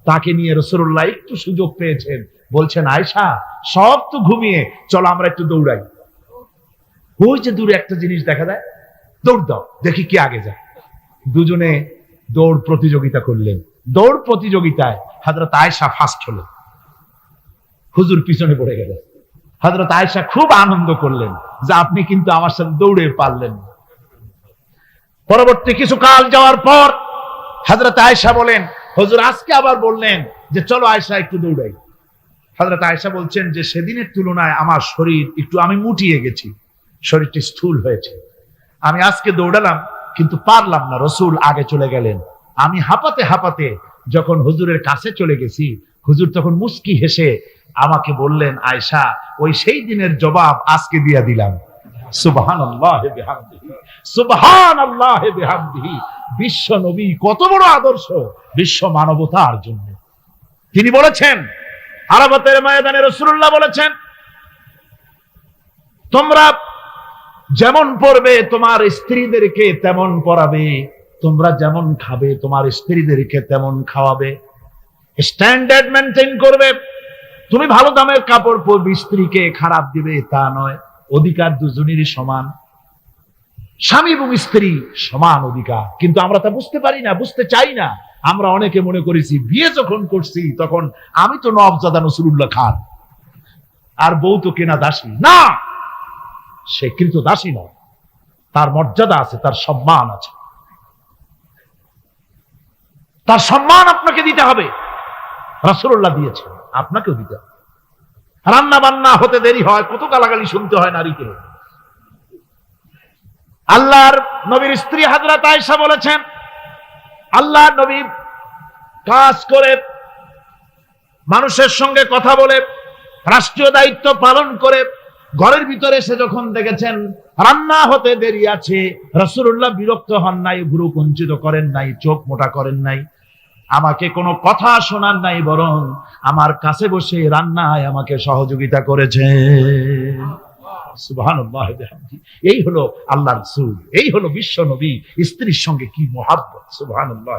তাকে নিয়ে রাসূলুল্লাহ একটু সুযোগ পেয়েছেন, বলছেন আয়েশা সব তো ঘুমিয়ে, চলো আমরা একটু দৌড়াই। ওই যে দূরে একটা জিনিস দেখা যায়, দৌড় দাও দেখি কে আগে যায়। দুজনে দৌড় প্রতিযোগিতা করলেন। দৌড় প্রতিযোগিতায় হযরত আয়েশা ফার্স্ট হলেন, হুজুর পিছনে পড়ে গেলেন। হযরত আয়েশা খুব আনন্দ করলেন যে আপনি কিন্তু আমার সাথে দৌড়ে পারলেন। পরবর্তী কিছু কাল যাওয়ার পর হযরত আয়েশা বলেন, হুজুর আজকে আবার বললেন যে চলো আয়েশা একটু দৌড়াই। হযরত আয়েশা বলছেন যে সেদিনের তুলনায় আমার শরীর একটু, আমি মুটিয়ে গেছি, শরীরটি স্থূল হয়েছে। আমি আজকে দৌড়ালাম কিন্তু পারলাম না, রাসূল আগে চলে গেলেন। আমি হাঁপাতে হাঁপাতে যখন হুজুরের কাছে চলে গেছি, হুজুর তখন মুস্কি হেসে আমাকে বললেন, আয়েশা ওই সেই দিনের জবাব আজকে দিয়া দিলাম। সুবহানাল্লাহি বিহামদিহি, সুবহানাল্লাহি বিহামদিহি। বিশ্ব নবী কত বড় আদর্শ বিশ্ব মানবতার জন্য। তিনি বলেছেন, আরাফাতের ময়দানে রাসূলুল্লাহ বলেছেন, তোমরা যেমন পড়বে তোমার স্ত্রীদেরকে তেমন পড়াবে, তোমরা যেমন খাবে তোমার স্ত্রীদেরকে তেমন খাওয়াবে। স্ট্যান্ডার্ড মেনটেন করবে। তুমি ভালো দামের কাপড় পরবে, স্ত্রীকে খারাপ দিবে তা নয়। অধিকার দুজনেরই সমান, স্বামী এবং স্ত্রী সমান অধিকার। কিন্তু আমরা তা বুঝতে পারি না, বুঝতে চাই না। আমরা অনেকে মনে করেছি বিয়ে যখন করছি তখন আমি তো নওয়াবজাদা নসরুল্লাহ খান, আর বউ তো কেনা দাসী। না, সে কিন্তু দাসী নয়, তার মর্যাদা আছে, তার সম্মান আছে, তার সম্মান আপনাকে দিতে হবে। রাসূলুল্লাহ দিয়েছেন, আপনাকেও দিতে হবে। রান্না বান্না হতে দেরি হয়, কত গালাগালি শুনতে হয় নারীকে। আল্লাহর নবীর স্ত্রী হযরত আয়েশা বলেছেন, আল্লাহর নবী কাজ করে, মানুষের সঙ্গে কথা বলে, রাষ্ট্রীয় দায়িত্ব পালন করে ঘরের ভিতরে এসে যখন দেখেছেন রান্না হতে দেরি আছে, রাসূলুল্লাহ বিরক্ত হন নাই, ভুরু কুঞ্চিত করেন নাই, চোখ মোটা করেন নাই, আমাকে কোনো কথা শোনান নাই, বরং আমার কাছে বসে রান্নায় আমাকে সহযোগিতা করেছে। সুবহানাল্লাহ। এই হলো আল্লাহর রাসূল, এই হলো বিশ্ব নবী। স্ত্রীর সঙ্গে কি মহব্বত! সুবহানাল্লাহ।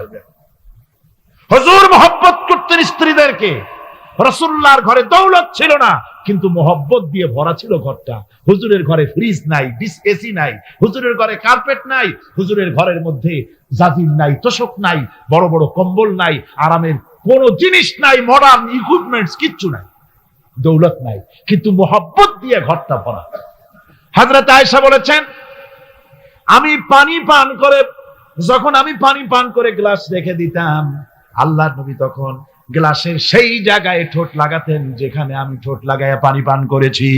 হুজুর মহব্বত করতেন স্ত্রীদেরকে। রাসূলুল্লাহর ঘরে দৌলত ছিল না, কিন্তু মহব্বত দিয়ে ভরা ছিল ঘরটা। হুজুরের ঘরে ফ্রিজ নাই, এসি নাই, হুজুরের ঘরে কার্পেট নাই, হুজুরের ঘরের মধ্যে জাজির নাই, তোশক নাই, বড় বড় কম্বল নাই, আরামের কোন জিনিস নাই, মডার্ন ইকুইপমেন্টস কিচ্ছু নাই, দৌলত নাই, কিন্তু মহব্বত দিয়ে ঘরটা ভরা। হযরত আয়েশা বলেছেন, আমি পানি পান করে, যখন আমি পানি পান করে গ্লাস রেখে দিতাম, আল্লাহর নবী তখন গ্লাসের সেই জায়গায় ঠোঁট লাগাতেন যেখানে আমি ঠোঁট লাগাইয়া পানি পান করেছি।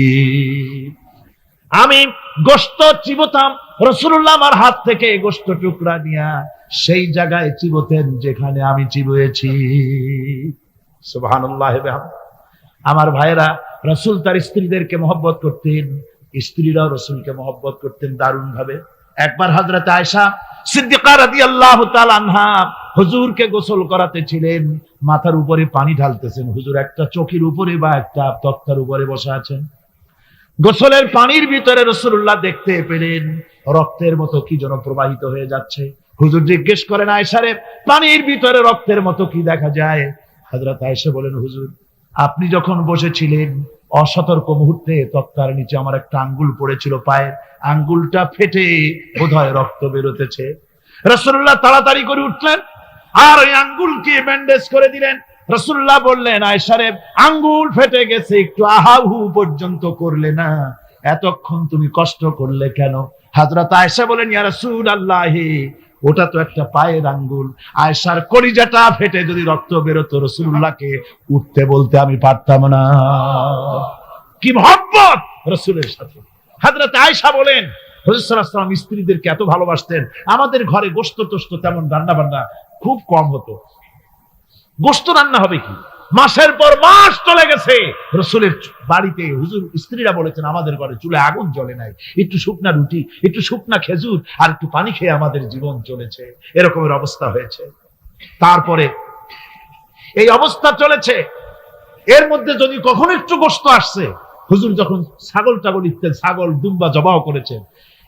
আমি গোশত চিবোতাম, রাসূলুল্লাহ আমার হাত থেকে গোশত টুকরা নিয়া সেই জায়গায় চিবোতেন যেখানে আমি চিবুয়েছি। সুবহানাল্লাহ। আমার ভাইরা, রাসূল তার স্ত্রীদেরকে মহব্বত করতেন, স্ত্রীরাও রাসূলকে মহব্বত করতেন দারুণ ভাবে। একবার হযরত আয়েশা সিদ্দিকা রাদিয়াল্লাহু তাআলা আনহা হুজুরকে গোসল করাতে ছিলেন, মাথার উপরে পানি ঢালতেছেন, হুজুর একটা চৌকির উপরে বা একটা তক্তার উপরে বসে আছেন। গোসলের পানির ভিতরে রাসূলুল্লাহ দেখতে পেলেন রক্তের মতো কি যেন প্রবাহিত হয়ে যাচ্ছে। হুজুর জিজ্ঞেস করেন, আয়েশা রে, পানির ভিতরে রক্তের মতো কি দেখা যায়? হযরত আয়েশা বলেন, হুজুর আপনি যখন বসেছিলেন অসতর্ক মুহূর্তে তক্তার নিচে আমার একটা আঙ্গুল পড়েছিল, পায়ের আঙ্গুলটা ফেটে বোধহয় রক্ত বেরোতেছে। রাসূলুল্লাহ তাড়াতাড়ি করে উঠলেন আর ওই আঙ্গুলকে ব্যান্ডেজ করে দিলেন। রাসূলুল্লাহ বললেন, আয়েশা রে, আঙ্গুল ফেটে গেছে, একটু আহাহু পর্যন্ত করলে না, এতক্ষণ তুমি কষ্ট করলে কেন? হযরত আয়েশা বলেন, ইয়া রাসূলুল্লাহ, ওটা তো একটা পায়ের আঙ্গুল। আয়েশার কলিজাটা ফেটে যদি রক্ত বেরোতো, রাসূলুল্লাহকে উঠতে বলতে আমি পারতাম না। কি মহব্বত রাসূলের সাথে! হযরত আয়েশা বলেন, হুজুর সাল্লাল্লাহু আলাইহি ওয়াসাল্লাম স্ত্রীদেরকে এত ভালোবাসতেন। আমাদের ঘরে গোশত টোস্ত তেমন রান্না বান্না খুব কম হতো। গোশত রান্না হবে কি, মাসের পর মাস চলে গেছে রাসূলের বাড়িতে, হুজুর স্ত্রীরা বলেছেন আমাদের ঘরে চুলে আগুন জ্বলে নাই, একটু শুকনা রুটি, একটু শুকনা খেজুর আর একটু পানি খেয়ে আমাদের জীবন চলেছে। এরকমের অবস্থা হয়েছে। তারপরে এই অবস্থা চলেছে, এর মধ্যে যদি কখনো একটু গোশত আসছে, হুজুর যখন ছাগল ইত্যাদি ছাগল দুম্বা জবাহ করেছেন,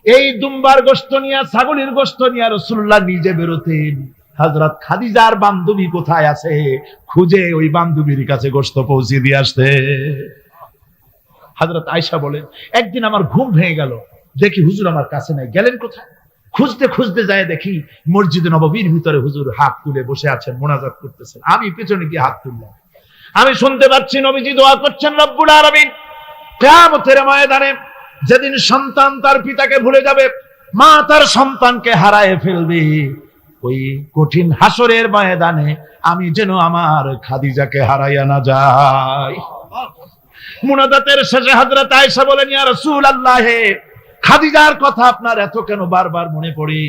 এই দুম্বার গোশত নিয়ে ছাগলের গোশত নিয়ে রাসূলুল্লাহ নিজে বেরোতেন। হযরত খাদিজার বান্ধবী কোথায় আছে খুঁজে ওই বান্ধবীর কাছে গোশত পৌঁছে দিয়ে আসতে। হযরত আয়েশা বলেন, একদিন আমার ঘুম ভেঙে গেল, দেখি হুজুর আমার কাছে নাই, গেলেন কোথায়? খুঁজতে খুঁজতে যায় দেখি মসজিদে নববীর ভিতরে হুজুর হাত তুলে বসে আছেন, মোনাজাত করতেছেন। আমি পেছনে গিয়ে হাত তুললাম, আমি শুনতে পাচ্ছি নবীজি দোয়া করছেন রব্বুল আলামিন কিয়ামতের ময়দানে যেদিন সন্তান তার পিতাকে ভুলে যাবে, মা তার সন্তানকে হারায় ফেলবে, ওই কঠিন হাসরের ময়দানে আমি যেন আমার খাদিজাকে হারাইয়া না যাই। মুনাজাতের শেষে হযরত আয়েশা বলেন, ইয়া রাসূলুল্লাহ, খাদিজার কথা আপনার এত কেন বারবার মনে পড়ে?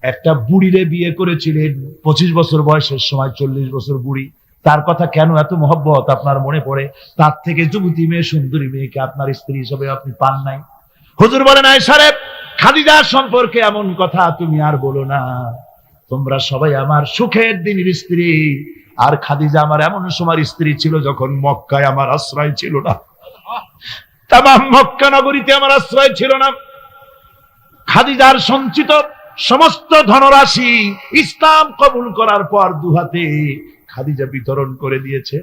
একটা বুড়িরে বিয়ে করেছিলেন 25 বছর বয়সের সময়, 40 বছর বুড়ি, তার কথা কেন এত মহব্বত আপনার মনে পড়ে? তার থেকে যুবতী মেয়ে, সুন্দরী মেয়েকে আপনার স্ত্রী হিসেবে আপনি পান নাই? হুজুর বলেন, আয়েশা রে, খাদিজার সম্পর্কে এমন কথা তুমি আর বলো না। তোমরা সবাই আমার সুখের দিনের স্ত্রী, আর খাদিজা আমার এমন সময় স্ত্রী ছিল যখন মক্কায় আমার আশ্রয় ছিল না, তামাম মক্কা নগরীতে আমার আশ্রয় ছিল না। খাদিজার সঞ্চিত সমস্ত ধনরাশি ইসলাম কবুল করার পর দুহাতে খাদিজা বিতরণ করে দিয়েছে।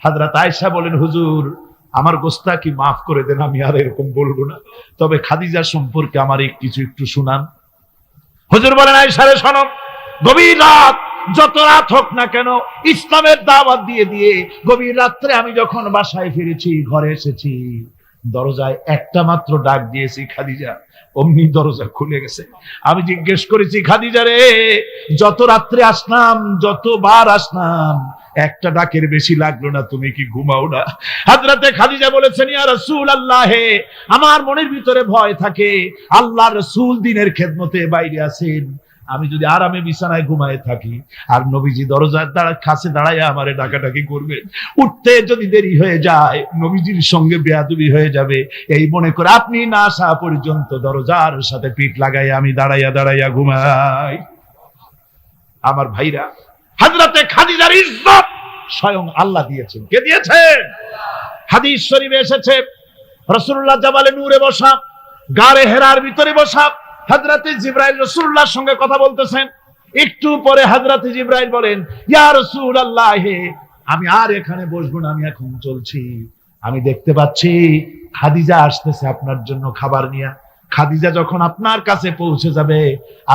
হযরত আয়েশা বলেন, হুজুর আমার গোস্তাকি মাফ করে দেন, আমি আর এরকম বলবো না, তবে খাদিজা সম্পর্কে আমার কিছু একটু শুনান। হুজুর বলেন, আয়েশা রে শোনো, গভীর রাত, যত রাত হোক না কেন, ইসলামের দাওয়াত দিয়ে দিয়ে গভীর রাত্রে আমি যখন বাসায় ফিরেছি, ঘরে এসেছি, দরজায় একটা মাত্র ডাক দিয়েছি, খাদিজা, অমনি দরজা খুলে গেছে। আমি জিজ্ঞেস করেছি, খাদিজা রে, যত রাত্রে আসলাম, যতবার আসলাম, একটা ডাকের বেশি লাগলো না, তুমি কি ঘুমাও না? হযরতে খাদিজা বলেছেন, ইয়া রাসূলুল্লাহ, আমার মনের ভিতরে ভয় থাকে, আল্লাহর রাসূল দ্বীনের খেদমতে বাইরে আছেন, আমি যদি আরামে বিছানায় ঘুমায় থাকি আর নবীজি দরজার কাছে দাঁড়ায় আমারে ডাকাডাকি করবে, উঠতে যদি দেরি হয়ে যায় নবীজির সঙ্গে বেয়াদবি হয়ে যাবে, এই মনে করে আপনি না আসা পর্যন্ত দরজার সাথে পিঠ লাগাই আমি দাঁড়াইয়া ঘুমাই। আমার ভাইরা, হযরতে খাদিজার ইজ্জত স্বয়ং আল্লাহ দিয়েছেন। কে দিয়েছেন? হাদিস শরীফে এসেছে, রাসূলুল্লাহ জাবালে নূরে বসা, গারে হেরার ভিতরে বসা, হযরতে জিবরাইল রাসূলুল্লাহর সঙ্গে কথা বলতেছেন। একটু পরে হযরতে জিবরাইল বলেন, ইয়া রাসূলুল্লাহ, আমি আর এখানে বসবো না, আমি এখন চলছি। আমি দেখতে পাচ্ছি খাদিজা আসতেছে আপনার জন্য খাবার নিয়ে। খাদিজা যখন আপনার কাছে পৌঁছে যাবে,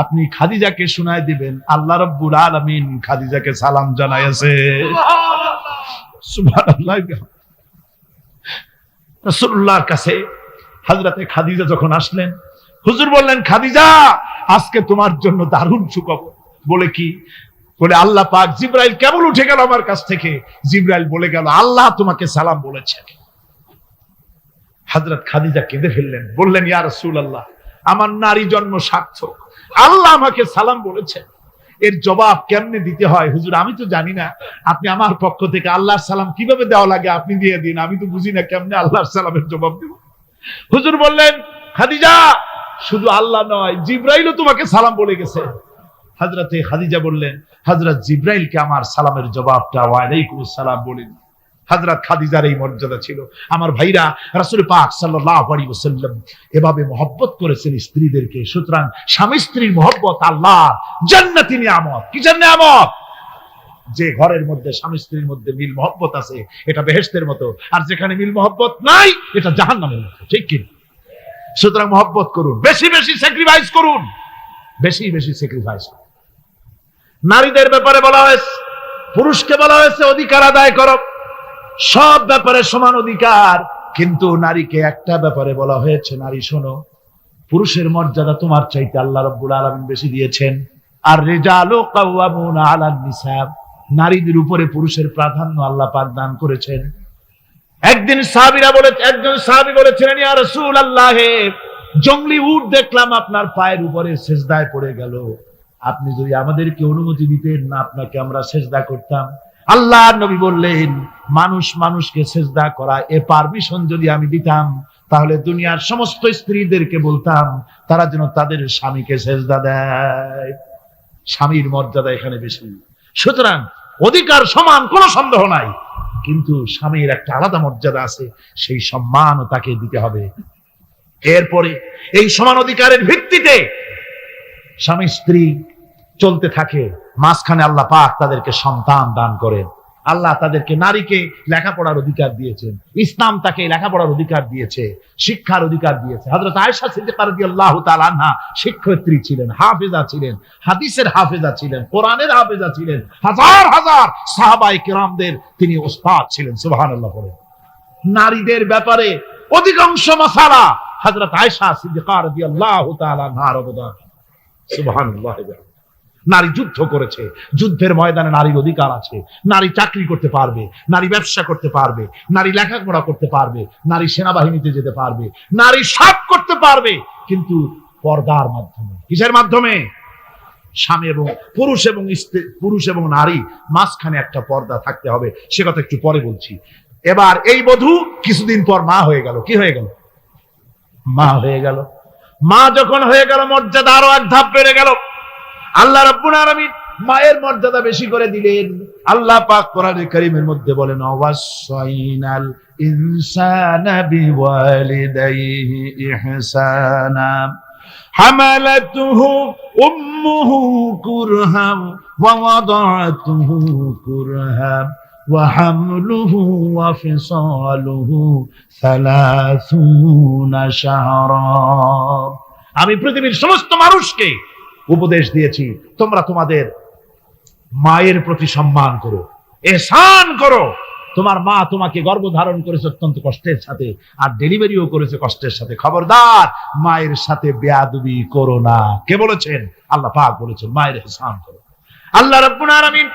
আপনি খাদিজাকে শোনায় দিবেন আল্লাহ রাব্বুল আলামিন খাদিজাকে সালাম জানাইছে। সুবহানাল্লাহ। রাসূলুল্লাহর কাছে হযরতে খাদিজা যখন আসলেন, হুজুর বললেন, খাদিজা, আজকে তোমার জন্য দারুণ সুখবর। বলে কি? বলে আল্লাহ পাক, জিবরাইল কেবল উঠে গেল আমার কাছ থেকে, জিবরাইল বলে গেল আল্লাহ তোমাকে সালাম বলেছেন। হযরত খাদিজা কেঁদে ফেললেন, বললেন, ইয়া রাসূলুল্লাহ, আমার নারী জন্ম সার্থক, আল্লাহ আমাকে সালাম বলেছেন, এর জবাব কেমনে দিতে হয় হুজুর আমি তো জানি না, আপনি আমার পক্ষ থেকে আল্লাহর সালাম কিভাবে দেওয়া লাগে আপনি দিয়ে দিন, আমি তো বুঝি না কেমনে আল্লাহর সালামের জবাব দেব। হুজুর বললেন, খাদিজা, শুধু আল্লাহ নয়, জিবরাইলও তোমাকে সালাম বলে গেছে। হযরতে খাদিজা বললেন, হযরত জিবরাইলকে আমার সালামের জবাবটা ওয়া আলাইকুমুস সালাম বলেন। হযরত খাদিজার এই মর্যাদা ছিল। আমার ভাইরা, রাসূল পাক সাল্লাল্লাহু আলাইহি ওয়াসাল্লাম এভাবে মহব্বত করেছেন স্ত্রীদেরকে। সুতরাং স্বামী স্ত্রীর মহব্বত আল্লাহ জান্নাতি নিয়ামত। কিসের নিয়ামত? যে ঘরের মধ্যে স্বামী স্ত্রীর মধ্যে মিল মহব্বত আছে, এটা বেহেশতের মতো, আর যেখানে মিল মহব্বত নাই, এটা জাহান্নামের মতো। ঠিক কি? সুতরাং মহব্বত করুন, বেশি বেশি স্যাক্রিফাইস করুন, বেশি বেশি স্যাক্রিফাইস করুন। নারীদের ব্যাপারে বলা হয়েছে, পুরুষকে বলা হয়েছে অধিকার আদায় করো, সব ব্যাপারে সমান অধিকার, কিন্তু নারীকে একটা ব্যাপারে বলা হয়েছে, নারী শোনো, পুরুষের মর্যাদা তোমার চাইতে আল্লাহ রাব্বুল আলামিন বেশি দিয়েছেন। আর রিজালু কাওয়ামুনা আলান নিসা, নারীদের উপরে পুরুষের প্রাধান্য আল্লাহ পাক দান করেছেন। একদিন একজন সাহাবী বলেছিলেন, ইয়া রাসূলুল্লাহ, জংলি উট দেখলাম আপনার পায়ের উপরে সিজদায় পড়ে গেল, আপনি যদি আমাদেরকে অনুমতি দিতেন না, আপনাকে আমরা সিজদা করতাম। আল্লাহর নবী বললেন, মানুষ মানুষকে সিজদা করা, এ পারমিশন যদি আমি দিতাম, তাহলে দুনিয়ার সমস্ত স্ত্রীদেরকে বলতাম তারা যেন তাদের স্বামীকে সিজদা দেয়। স্বামীর মর্যাদা এখানে বেশি। সুতরাং অধিকার সমান, কোনো সন্দেহ নাই, কিন্তু স্বামীর একটা আলাদা মর্যাদা আছে, সেই সম্মানও তাকে দিতে হবে। এরপরে এই সমান অধিকারের ভিত্তিতে স্বামী স্ত্রী চলতে থাকে, মাঝখানে আল্লাহ পাক তাদেরকে সন্তান দান করেন। আল্লাহ তাদেরকে, নারীকে লেখাপড়ার অধিকার দিয়েছেন, ইসলাম তাকে লেখাপড়ার অধিকার দিয়েছে, শিক্ষার অধিকার দিয়েছে। হযরত আয়েশা সিদ্দিকা রাদিয়াল্লাহু তাআলা আনহা শিক্ষয়িত্রী ছিলেন, হাফেজা ছিলেন, হাদিসের হাফেজা ছিলেন, কোরআনের হাফেজা ছিলেন, হাজার হাজার সাহাবায়ে কেরামদের তিনি ওস্তাদ ছিলেন। সুবহানাল্লাহ বলেন। নারীদের ব্যাপারে অধিকাংশ মাসালা হযরত আয়েশা সিদ্দিকা রাদিয়াল্লাহু তাআলা আনহার অবদান। সুবহানাল্লাহ। নারী যুদ্ধ করেছে, যুদ্ধের ময়দানে নারীর অধিকার আছে। নারী চাকরি করতে পারবে, নারী ব্যবসা করতে পারবে, নারী লেখাপড়া করতে পারবে, নারী সেনাবাহিনীতে যেতে পারবে, নারী সব করতে পারবে, কিন্তু পর্দার মাধ্যমে। কিসের মাধ্যমে? স্বামী এবং পুরুষ এবং নারী মাঝখানে একটা পর্দা থাকতে হবে। সে কথা একটু পরে বলছি। এবার এই বধূ কিছুদিন পর মা হয়ে গেল। কি হয়ে গেল? মা হয়ে গেল। মা যখন হয়ে গেল, মর্যাদা আরো এক ধাপ বেড়ে গেল। আল্লাহ রাব্বুল আলামিন মায়ের মর্যাদা বেশি করে দিলেন। আল্লাহ পাক কোরআনে কারীমের মধ্যে বলেন, ওয়াসাইনাল ইনসানা বিওয়ালিদাইহি ইহসানা হামালাতুহু উম্মুহু কুরহাম ওয়া ওয়াদাআতুহু কুরহাম ওয়া হামলুহু ওয়া ফিসালুহু 30 শাহরা। আমি পৃথিবীর সমস্ত মানুষকে উপদেশ দিয়েছি, তোমরা তোমাদের মায়ের প্রতি সম্মান করো, ইহসান করো। তোমার মা তোমাকে গর্ভধারণ করেছে অত্যন্ত কষ্টের সাথে, আর ডেলিভারিও করেছে কষ্টের সাথে। খবরদার মায়ের সাথে বেয়াদবি করো না। কে বলেছেন? আল্লাহ পাক বলেছেন মায়ের ইহসান করো। আল্লাহ রাব্বুল আলামিন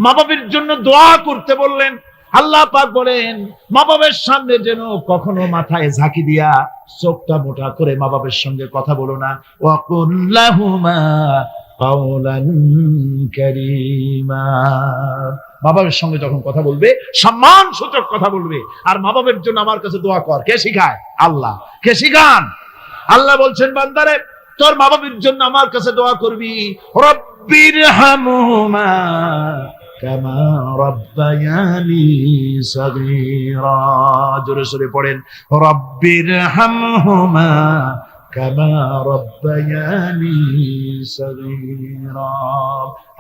মা বাবার জন্য দোয়া করতে বললেন। আল্লাহ পাক বলেন, মা বাবার সামনে যেন কখনো মাথায় ঝাঁকি দিয়া চোখটা মোটা করে মা বাবার সঙ্গে কথা বলো না। ওয়া কুল্লাহুমা কাওলান কারীমা। মা বাবার সঙ্গে যখন কথা বলবে, সম্মান সূচক কথা বলবে। আর মা বাবার জন্য আমার কাছে দোয়া কর। কে শিখায়? আল্লাহ। কে শিখান? আল্লাহ বলছেন, বান্দারে তোর মা বাবার জন্য আমার কাছে দোয়া করবি। রব্বিরহামহুমা কামা রাব্বায়ানি সাগীরা। জোরে সোরে পড়েন, রব্বিরহামহুমা কামা রাব্বায়ানি সাগীরা।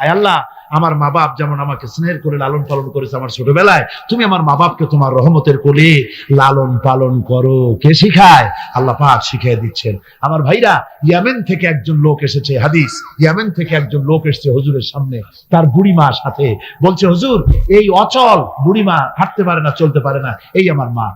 আয় আল্লাহ, আমার মা বাপ যেমন আমাকে স্নেহ করে লালন পালন করেছে আমার ছোটবেলায়, তুমি আমার মা বাপকে তোমার রহমতের কোলে লালন পালন করো। কে শিখায়? আল্লাহ পাক শিখিয়ে দিচ্ছেন। আমার ভাইরা, ইয়েমেন থেকে একজন লোক এসেছে। হাদিস, ইয়েমেন থেকে একজন লোক এসেছে হুজুরের সামনে, তার বুড়ি মা সাথে। বলছে, হুজুর, এই অচল বুড়ি মা, হাঁটতে পারে না, চলতে পারে না, এই আমার মা।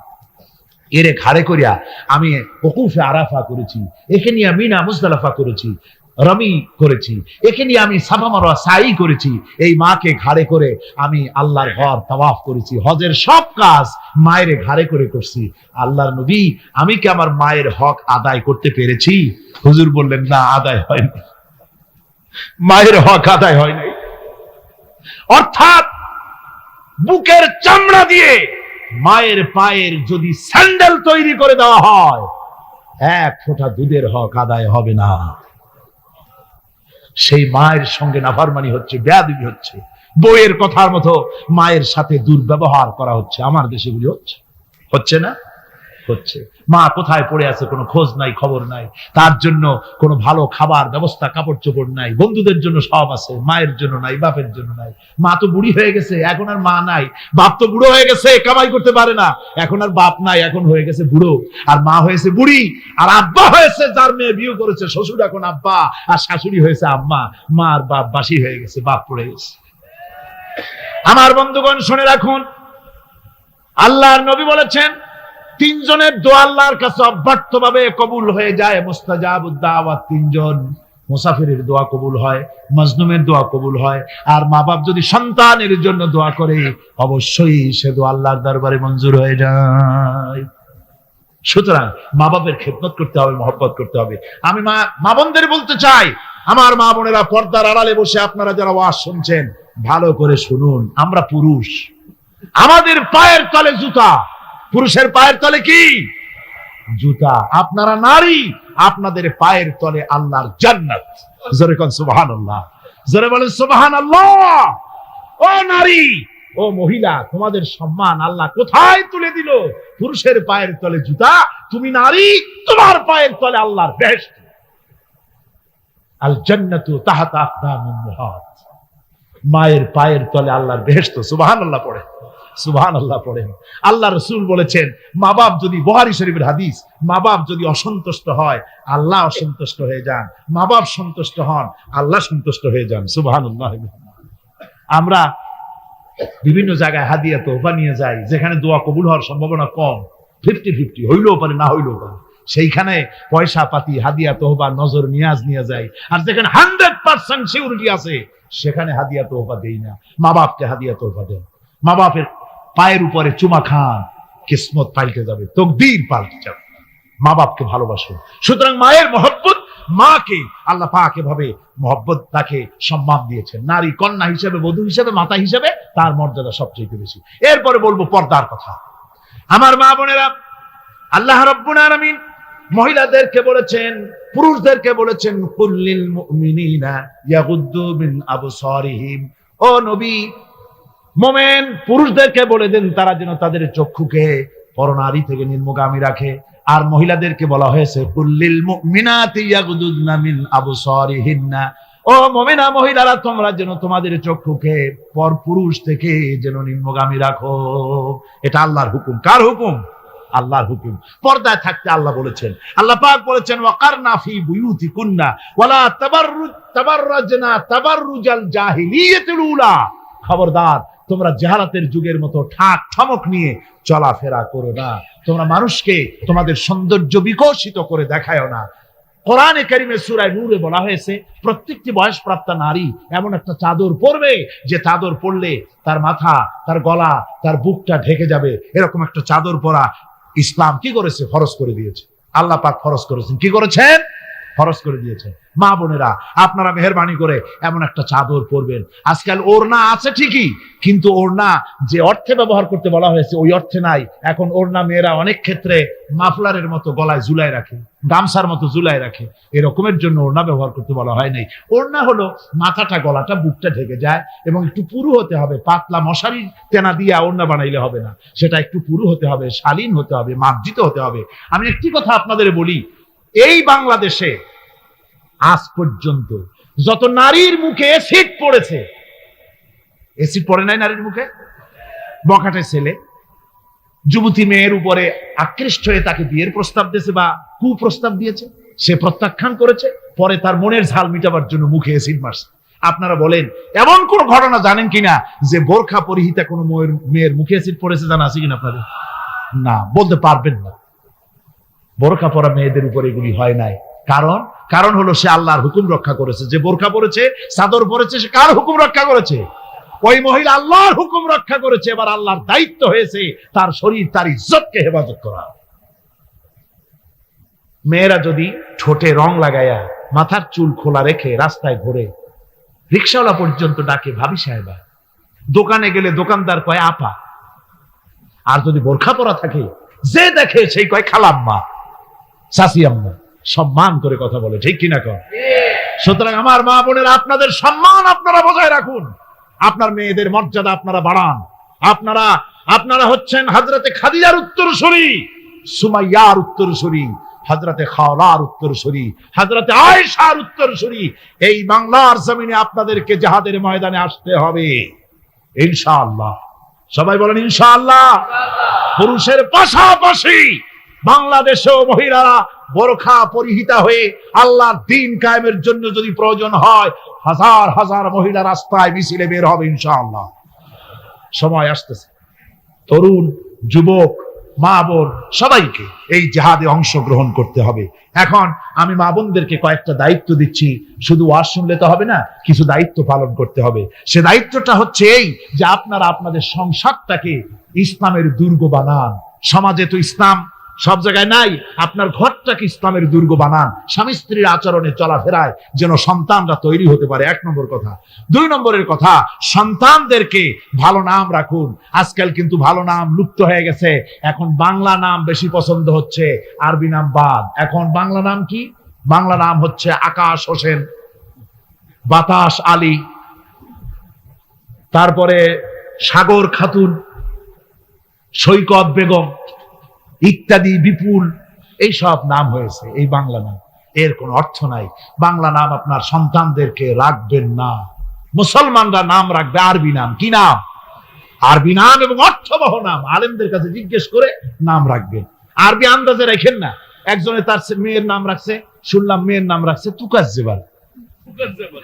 এরে ঘাড়ে করিয়া আমি ওকুফে আরাফা করেছি, একে নিয়ে মিনা মুজদালিফা করেছি, রমি করেছি, একে নিয়ে আমি সাফা মারওয়া সাই করেছি। এই মাকে ঘাড়ে করে আমি আল্লাহর ঘর তাওয়াফ করেছি। হজের সব কাজ মায়ের ঘাড়ে করে করছি। আল্লাহর নবী, আমি কি আমার মায়ের হক আদায় করতে পেরেছি? হুজুর বললেন, না, আদায় হয়নি। মায়ের হক আদায় হয় নাই। অর্থাৎ বুকের চামড়া দিয়ে মায়ের পায়ের যদি স্যান্ডেল তৈরি করে দেওয়া হয়, এক ফোঁটা দুধের হক আদায় হবে না। সেই মায়ের সঙ্গে নাফরমানি হচ্ছে, বেয়াদবি হচ্ছে, বউয়ের কথার মতো মায়ের সাথে দুর্ব্যবহার করা হচ্ছে। আমার দেশে গুলি হচ্ছে না? হচ্ছে। মা কোথায় পড়ে আছে কোনো খোঁজ নাই, খবর নাই। তার জন্য কোনো ভালো খাবার ব্যবস্থা, কাপড় চোপড় নাই। বন্ধুদের জন্য সব আছে, মায়ের জন্য নাই, বাপের জন্য নাই। মা তো বুড়ি হয়ে গেছে, এখন আর মা নাই। বাপ তো বুড়ো হয়ে গেছে, কামাই করতে পারে না, এখন আর বাপ নাই, এখন হয়ে গেছে বুড়ো। আর মা হয়েছে বুড়ি। আর আব্বা হয়েছে, যার মেয়ে বিয়ে করেছে, শ্বশুর এখন আব্বা, আর শাশুড়ি হয়েছে আম্মা। মা আর বাপ বাসি হয়ে গেছে, বাপ পড়ে গেছে। আমার বন্ধুগণ, শুনে রাখুন, আল্লাহর নবী বলেছেন, তিনজনের দোয়া আল্লাহর কাছে অব্যর্থভাবে কবুল হয়ে যায়। মুস্তাজাবুদ দাওয়াত তিনজন। মুসাফিরের দোয়া কবুল হয়, মাজলুমের দোয়া কবুল হয়, আর মা বাপ যদি সন্তানের জন্য দোয়া করে, অবশ্যই সে দোয়া আল্লাহর দরবারে মঞ্জুর হয়ে যায়। সুতরাং মা বাপের খেদমত করতে হবে, মহব্বত করতে হবে। আমি মা বোনদের বলতে চাই, আমার মা বোনেরা, পর্দার আড়ালে বসে আপনারা যারা ওয়াজ শুনছেন, ভালো করে শুনুন। আমরা পুরুষ, আমাদের পায়ের তলে জুতা। পুরুষের পায়ের তলে কি? জুতা। আপনারা নারী, আপনাদের পায়ের তলে আল্লাহর জান্নাত। জোরে কোন সুবহানাল্লাহ। জোরে বলেন সুবহানাল্লাহ। ও নারী, ও মহিলা, তোমাদের সম্মান আল্লাহ কোথায় তুলে দিল? পুরুষের পায়ের তলে জুতা, তুমি নারী, তোমার পায়ের তলে আল্লাহর বেহেশত। আল জান্নাতু তাহতা আকদামিল উম্মাহাত, মায়ের পায়ের তলে আল্লাহর বেহেশত। সুবহানাল্লাহ পড়ে, সুবহানাল্লাহ পড়েন। আল্লাহ রাসূল বলেছেন, মা বাপ যদি, বুখারী শরীফের হাদিস, মা বাপ যদি অসন্তুষ্ট হয় আল্লাহ অসন্তুষ্ট হয়ে যান, মা বাপ সন্তুষ্ট হন আল্লাহ সন্তুষ্ট হয়ে যান। সুবহানাল্লাহ। আমরা বিভিন্ন জায়গায় হাদিয়া তোহফা নিয়ে যাই, যেখানে দোয়া কবুল হওয়ার সম্ভাবনা কম, 50-50, হইলেও পারে না হইলেও পারে, সেইখানে পয়সা পাতি, হাদিয়া তোহফা, নজর নিয়াজ নিয়ে যায়। আর যেখানে 100% সিউরিটি আছে সেখানে হাদিয়া তোহফা দেই না। মা বাপকে হাদিয়া তোহফা দেন, মা বাপের পায়ের উপরে চুমা খান, কিসমত পাল্টে যাবে, তকদীর পাল্টে যাবে। মা বাপকে ভালোবাসুন। সুতরাং মায়ের মহব্বত, মাকে আল্লাহ পাক এভাবে মহব্বত, তাকে সম্মান দিয়েছেন। নারী কন্যা হিসেবে, বধূ হিসেবে, মাতা হিসেবে তার মর্যাদা সবচেয়ে বেশি। এরপরে বলবো পর্দার কথা। আমার মা বোনেরা, আল্লাহ রাব্বুল আলামিন মহিলাদেরকে বলেছেন, পুরুষদেরকে বলেছেন, কুল্লিল মুমিনিনা ইয়াগুদ্দু মিন আবসারিহিম। ও নবী, মোমেন পুরুষদেরকে বলে দেন তারা যেন তাদের চক্ষুকে পরনারী থেকে নিম্নগামী রাখে। আর মহিলাদেরকে বলা হয়েছে, কুল্লিল মুমিনাতি ইয়াগুদুদনা মিন আবসারিহিন্না। ও মুমিনা মহিলারা, তোমরা যেন তোমাদের চক্ষুকে পর পুরুষ থেকে যেন নিম্নগামী রাখো। এটা আল্লাহর হুকুম। কার হুকুম? আল্লাহর হুকুম। পর্দায় থাকতে আল্লাহ বলেছেন। আল্লাহ পাক বলেছেন, ওয়াকারনা ফি বুয়ুতিকুন্না ওয়ালা তাবাররাজনা তাবাররুজাল জাহিলিয়াতিল উলা। খবরদার, তোমরা জাহালাতের যুগের মতো ঠাক ঠমক নিয়ে চলাফেরা করো না। তোমরা মানুষকে তোমাদের সৌন্দর্য বিকশিত করে দেখায়ও না। কোরআনে কারিমে সূরা নূরে বলা হয়েছে, প্রত্যেকটি বয়সপ্রাপ্তা নারী এমন একটা চাদর পরবে যে চাদর পরলে তার মাথা, তার গলা, তার বুকটা ঢেকে যাবে। এরকম একটা চাদর পরা ইসলাম কি করেছে? ফরজ করে দিয়েছে। আল্লাহ পাক ফরজ করেছেন। কি করেছেন? ফরজ করে দিয়েছেন। মা বোনেরা, আপনারা মেহেরবানি করে এমন একটা চাদর পরবেন। আজকাল ওড়না আছে ঠিকই, কিন্তু ওড়না যে অর্থে ব্যবহার করতে বলা হয়েছে ওই অর্থে নাই। এখন ওড়না মেয়েরা অনেক ক্ষেত্রে মাফলারের মতো গলায় ঝুলায় রাখে, গামছার মতো ঝুলায় রাখে। এরকমের জন্য ওড়না ব্যবহার করতে বলা হয় নাই। ওড়না হলো মাথাটা, গলাটা, বুকটা ঢেকে যায় এবং একটু পুরু হতে হবে। পাতলা মশারি তেনা দিয়ে ওড়না বানাইলে হবে না, সেটা একটু পুরু হতে হবে, শালীন হতে হবে, মার্জিত হতে হবে। আমি একটি কথা আপনাদের বলি, এই বাংলাদেশে আজ পর্যন্ত যত নারীর মুখে এসিড পড়েছে, এসিড পড়ে নাই নারীর মুখে? বখাটে ছেলে যুবতী মেয়ের উপরে আকৃষ্ট হয়ে তাকে বিয়ের প্রস্তাব দিয়েছে বা কুপ্রস্তাব দিয়েছে, সে প্রত্যাখ্যান করেছে, পরে তার মনের ঝাল মিটাবার জন্য মুখে এসিড মারছে। আপনারা বলেন, এমন কোন ঘটনা জানেন কিনা যে বোরখা পরিহিতা কোনো মেয়ের মুখে এসিড পড়েছে? জানা আছে কিনা আপনাদের? না, বলতে পারবেন না। বোরখা পরা মেয়েদের উপর এগুলি হয় নাই। কারণ হলো সে আল্লাহর হুকুম রক্ষা করেছে। যে বোরখা পরেছে, চাদর পরেছে, সে কার হুকুম রক্ষা করেছে? ওই মহিলা আল্লাহর হুকুম রক্ষা করেছে। এবার আল্লাহর দায়িত্ব হয়েছে তার শরীর, তার ইজ্জতকে হেফাজত করা। মেয়েরা যদি ঠোঁটে রং লাগাইয়া, মাথার চুল খোলা রেখে রাস্তায় ঘোরে, রিকশাওয়ালা পর্যন্ত ডাকে ভাবি সাহেবা, দোকানে গেলে দোকানদার কয় আপা, আর যদি বোরখা পরা থাকে যে দেখে সেই কয় খালাম্মা, চাচি আম্মা, সম্মান করে কথা বলে। ঠিক কিনা কর? সুতরাং আমার মা বোনেরা, আপনাদের সম্মান আপনারা বজায় রাখুন, আপনার মেয়েদের মর্যাদা আপনারা বাড়ান। আপনারা হচ্ছেন হযরতে খাদিজার উত্তরসূরি, সুমাইয়ার উত্তরসূরি, হযরতে খাওলার উত্তরসূরি, হযরতে আয়েশার উত্তরসূরি। এই বাংলার জমিনে আপনাদেরকে জিহাদের ময়দানে আসতে হবে ইনশাআল্লাহ। সবাই বলেন ইনশাআল্লাহ। পুরুষের পাশাপাশি বাংলাদেশেও মহিলারা বোরখা পরিহিতা হয়ে আল্লাহর দ্বীন কায়েমের জন্য যদি প্রয়োজন হয়, হাজার হাজার মহিলা রাস্তায় মিছিলে বের হবে ইনশাআল্লাহ। সময় আসতেছে, তরুণ, যুবক, মা বোন সবাইকে এই জিহাদে অংশগ্রহণ করতে হবে। এখন আমি মা বোনদেরকে কয়েকটা দায়িত্ব দিচ্ছি। শুধু ওয়াজ শুনলে তো হবে না, কিছু দায়িত্ব পালন করতে হবে। সে দায়িত্বটা হচ্ছে এই যে আপনারা আপনাদের সংসারটাকে ইসলামের দুর্গ বানান। সমাজে তো ইসলাম সব জায়গায় নাই, আপনার ঘরটাকে ইসলামের দুর্গ বানান। স্বামী স্ত্রীর আচরণে চলাফেরায় যেন সন্তানরা তৈরি হতে পারে, 1 নম্বর কথা। 2 নম্বরের কথা, সন্তানদেরকে ভালো নাম রাখুন। আজকাল কিন্তু ভালো নাম লুপ্ত হয়ে গেছে। এখন বাংলা নাম বেশি পছন্দ হচ্ছে, আরবি নাম বাদ। এখন বাংলা নাম কি? বাংলা নাম হচ্ছে আকাশ হোসেন, বাতাস আলী, তারপরে সাগর খাতুন, সৈকত বেগম ইত্যাদি, বিপুল, এই সব নাম হয়েছে এই বাংলা নাম। এর কোনো অর্থ নাই। বাংলা নাম আপনার সন্তানদেরকে রাখবেন না। মুসলমানরা নাম রাখবে আরবি নাম। কি নাম? আরবি নাম এবং অর্থবহ নাম। আলেমদের কাছে জিজ্ঞেস করে নাম রাখবেন। আরবি আন্দাজে রাখেন না। একজনে তার মেয়ের নাম রাখছে, শুনলাম মেয়ের নাম রাখছে তুকাজ্জেবান।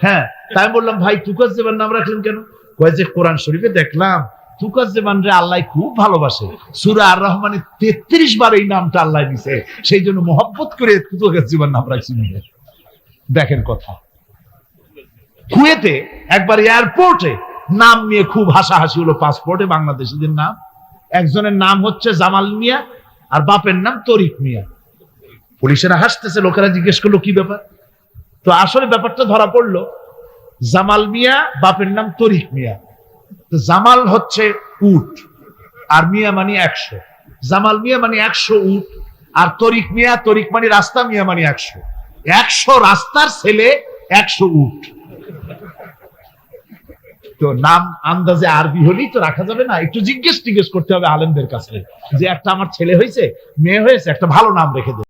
হ্যাঁ, তাই বললাম ভাই তুকাজ্জেবান নাম রাখলেন কেন? কয় যে কোরআন শরীফে দেখলাম তুকাজ্জেবান রে আল্লাহ খুব ভালোবাসে, সূরা আর রহমানে 33 বার এই নামটা আল্লাহ দিয়েছে, সেই জন্য মহব্বত করে তুকাজ্জেবান নাম রাখছি। দেখেন কথা। কুয়েতে একবার এয়ারপোর্টে নাম নিয়ে খুব হাসাহাসি হলো। পাসপোর্টে বাংলাদেশিদের নাম, একজনের নাম হচ্ছে জামাল মিয়া আর বাপের নাম তরিক মিয়া। পুলিশেরা হাসতেছে, লোকেরা জিজ্ঞেস করলো কি ব্যাপার। তো আসলে ব্যাপারটা ধরা পড়লো, জামাল মিয়া বাপের নাম তরিক মিয়া। তো জামাল হচ্ছে উট আর মিয়া মানে 100। জামাল মিয়া মানে 100 উট, আর তরিক মিয়া, তরিক মানে রাস্তা, মিয়া মানে 100। 100 রাস্তার ছেলে, 100 উট। তো নাম আন্দাজে আরবি হলেই তো রাখা যাবে না, একটু জিজ্ঞেস করতে হবে আলেমদের কাছে যে একটা আমার ছেলে হয়েছে, মেয়ে হয়েছে, একটা ভালো নাম রেখে দেবে।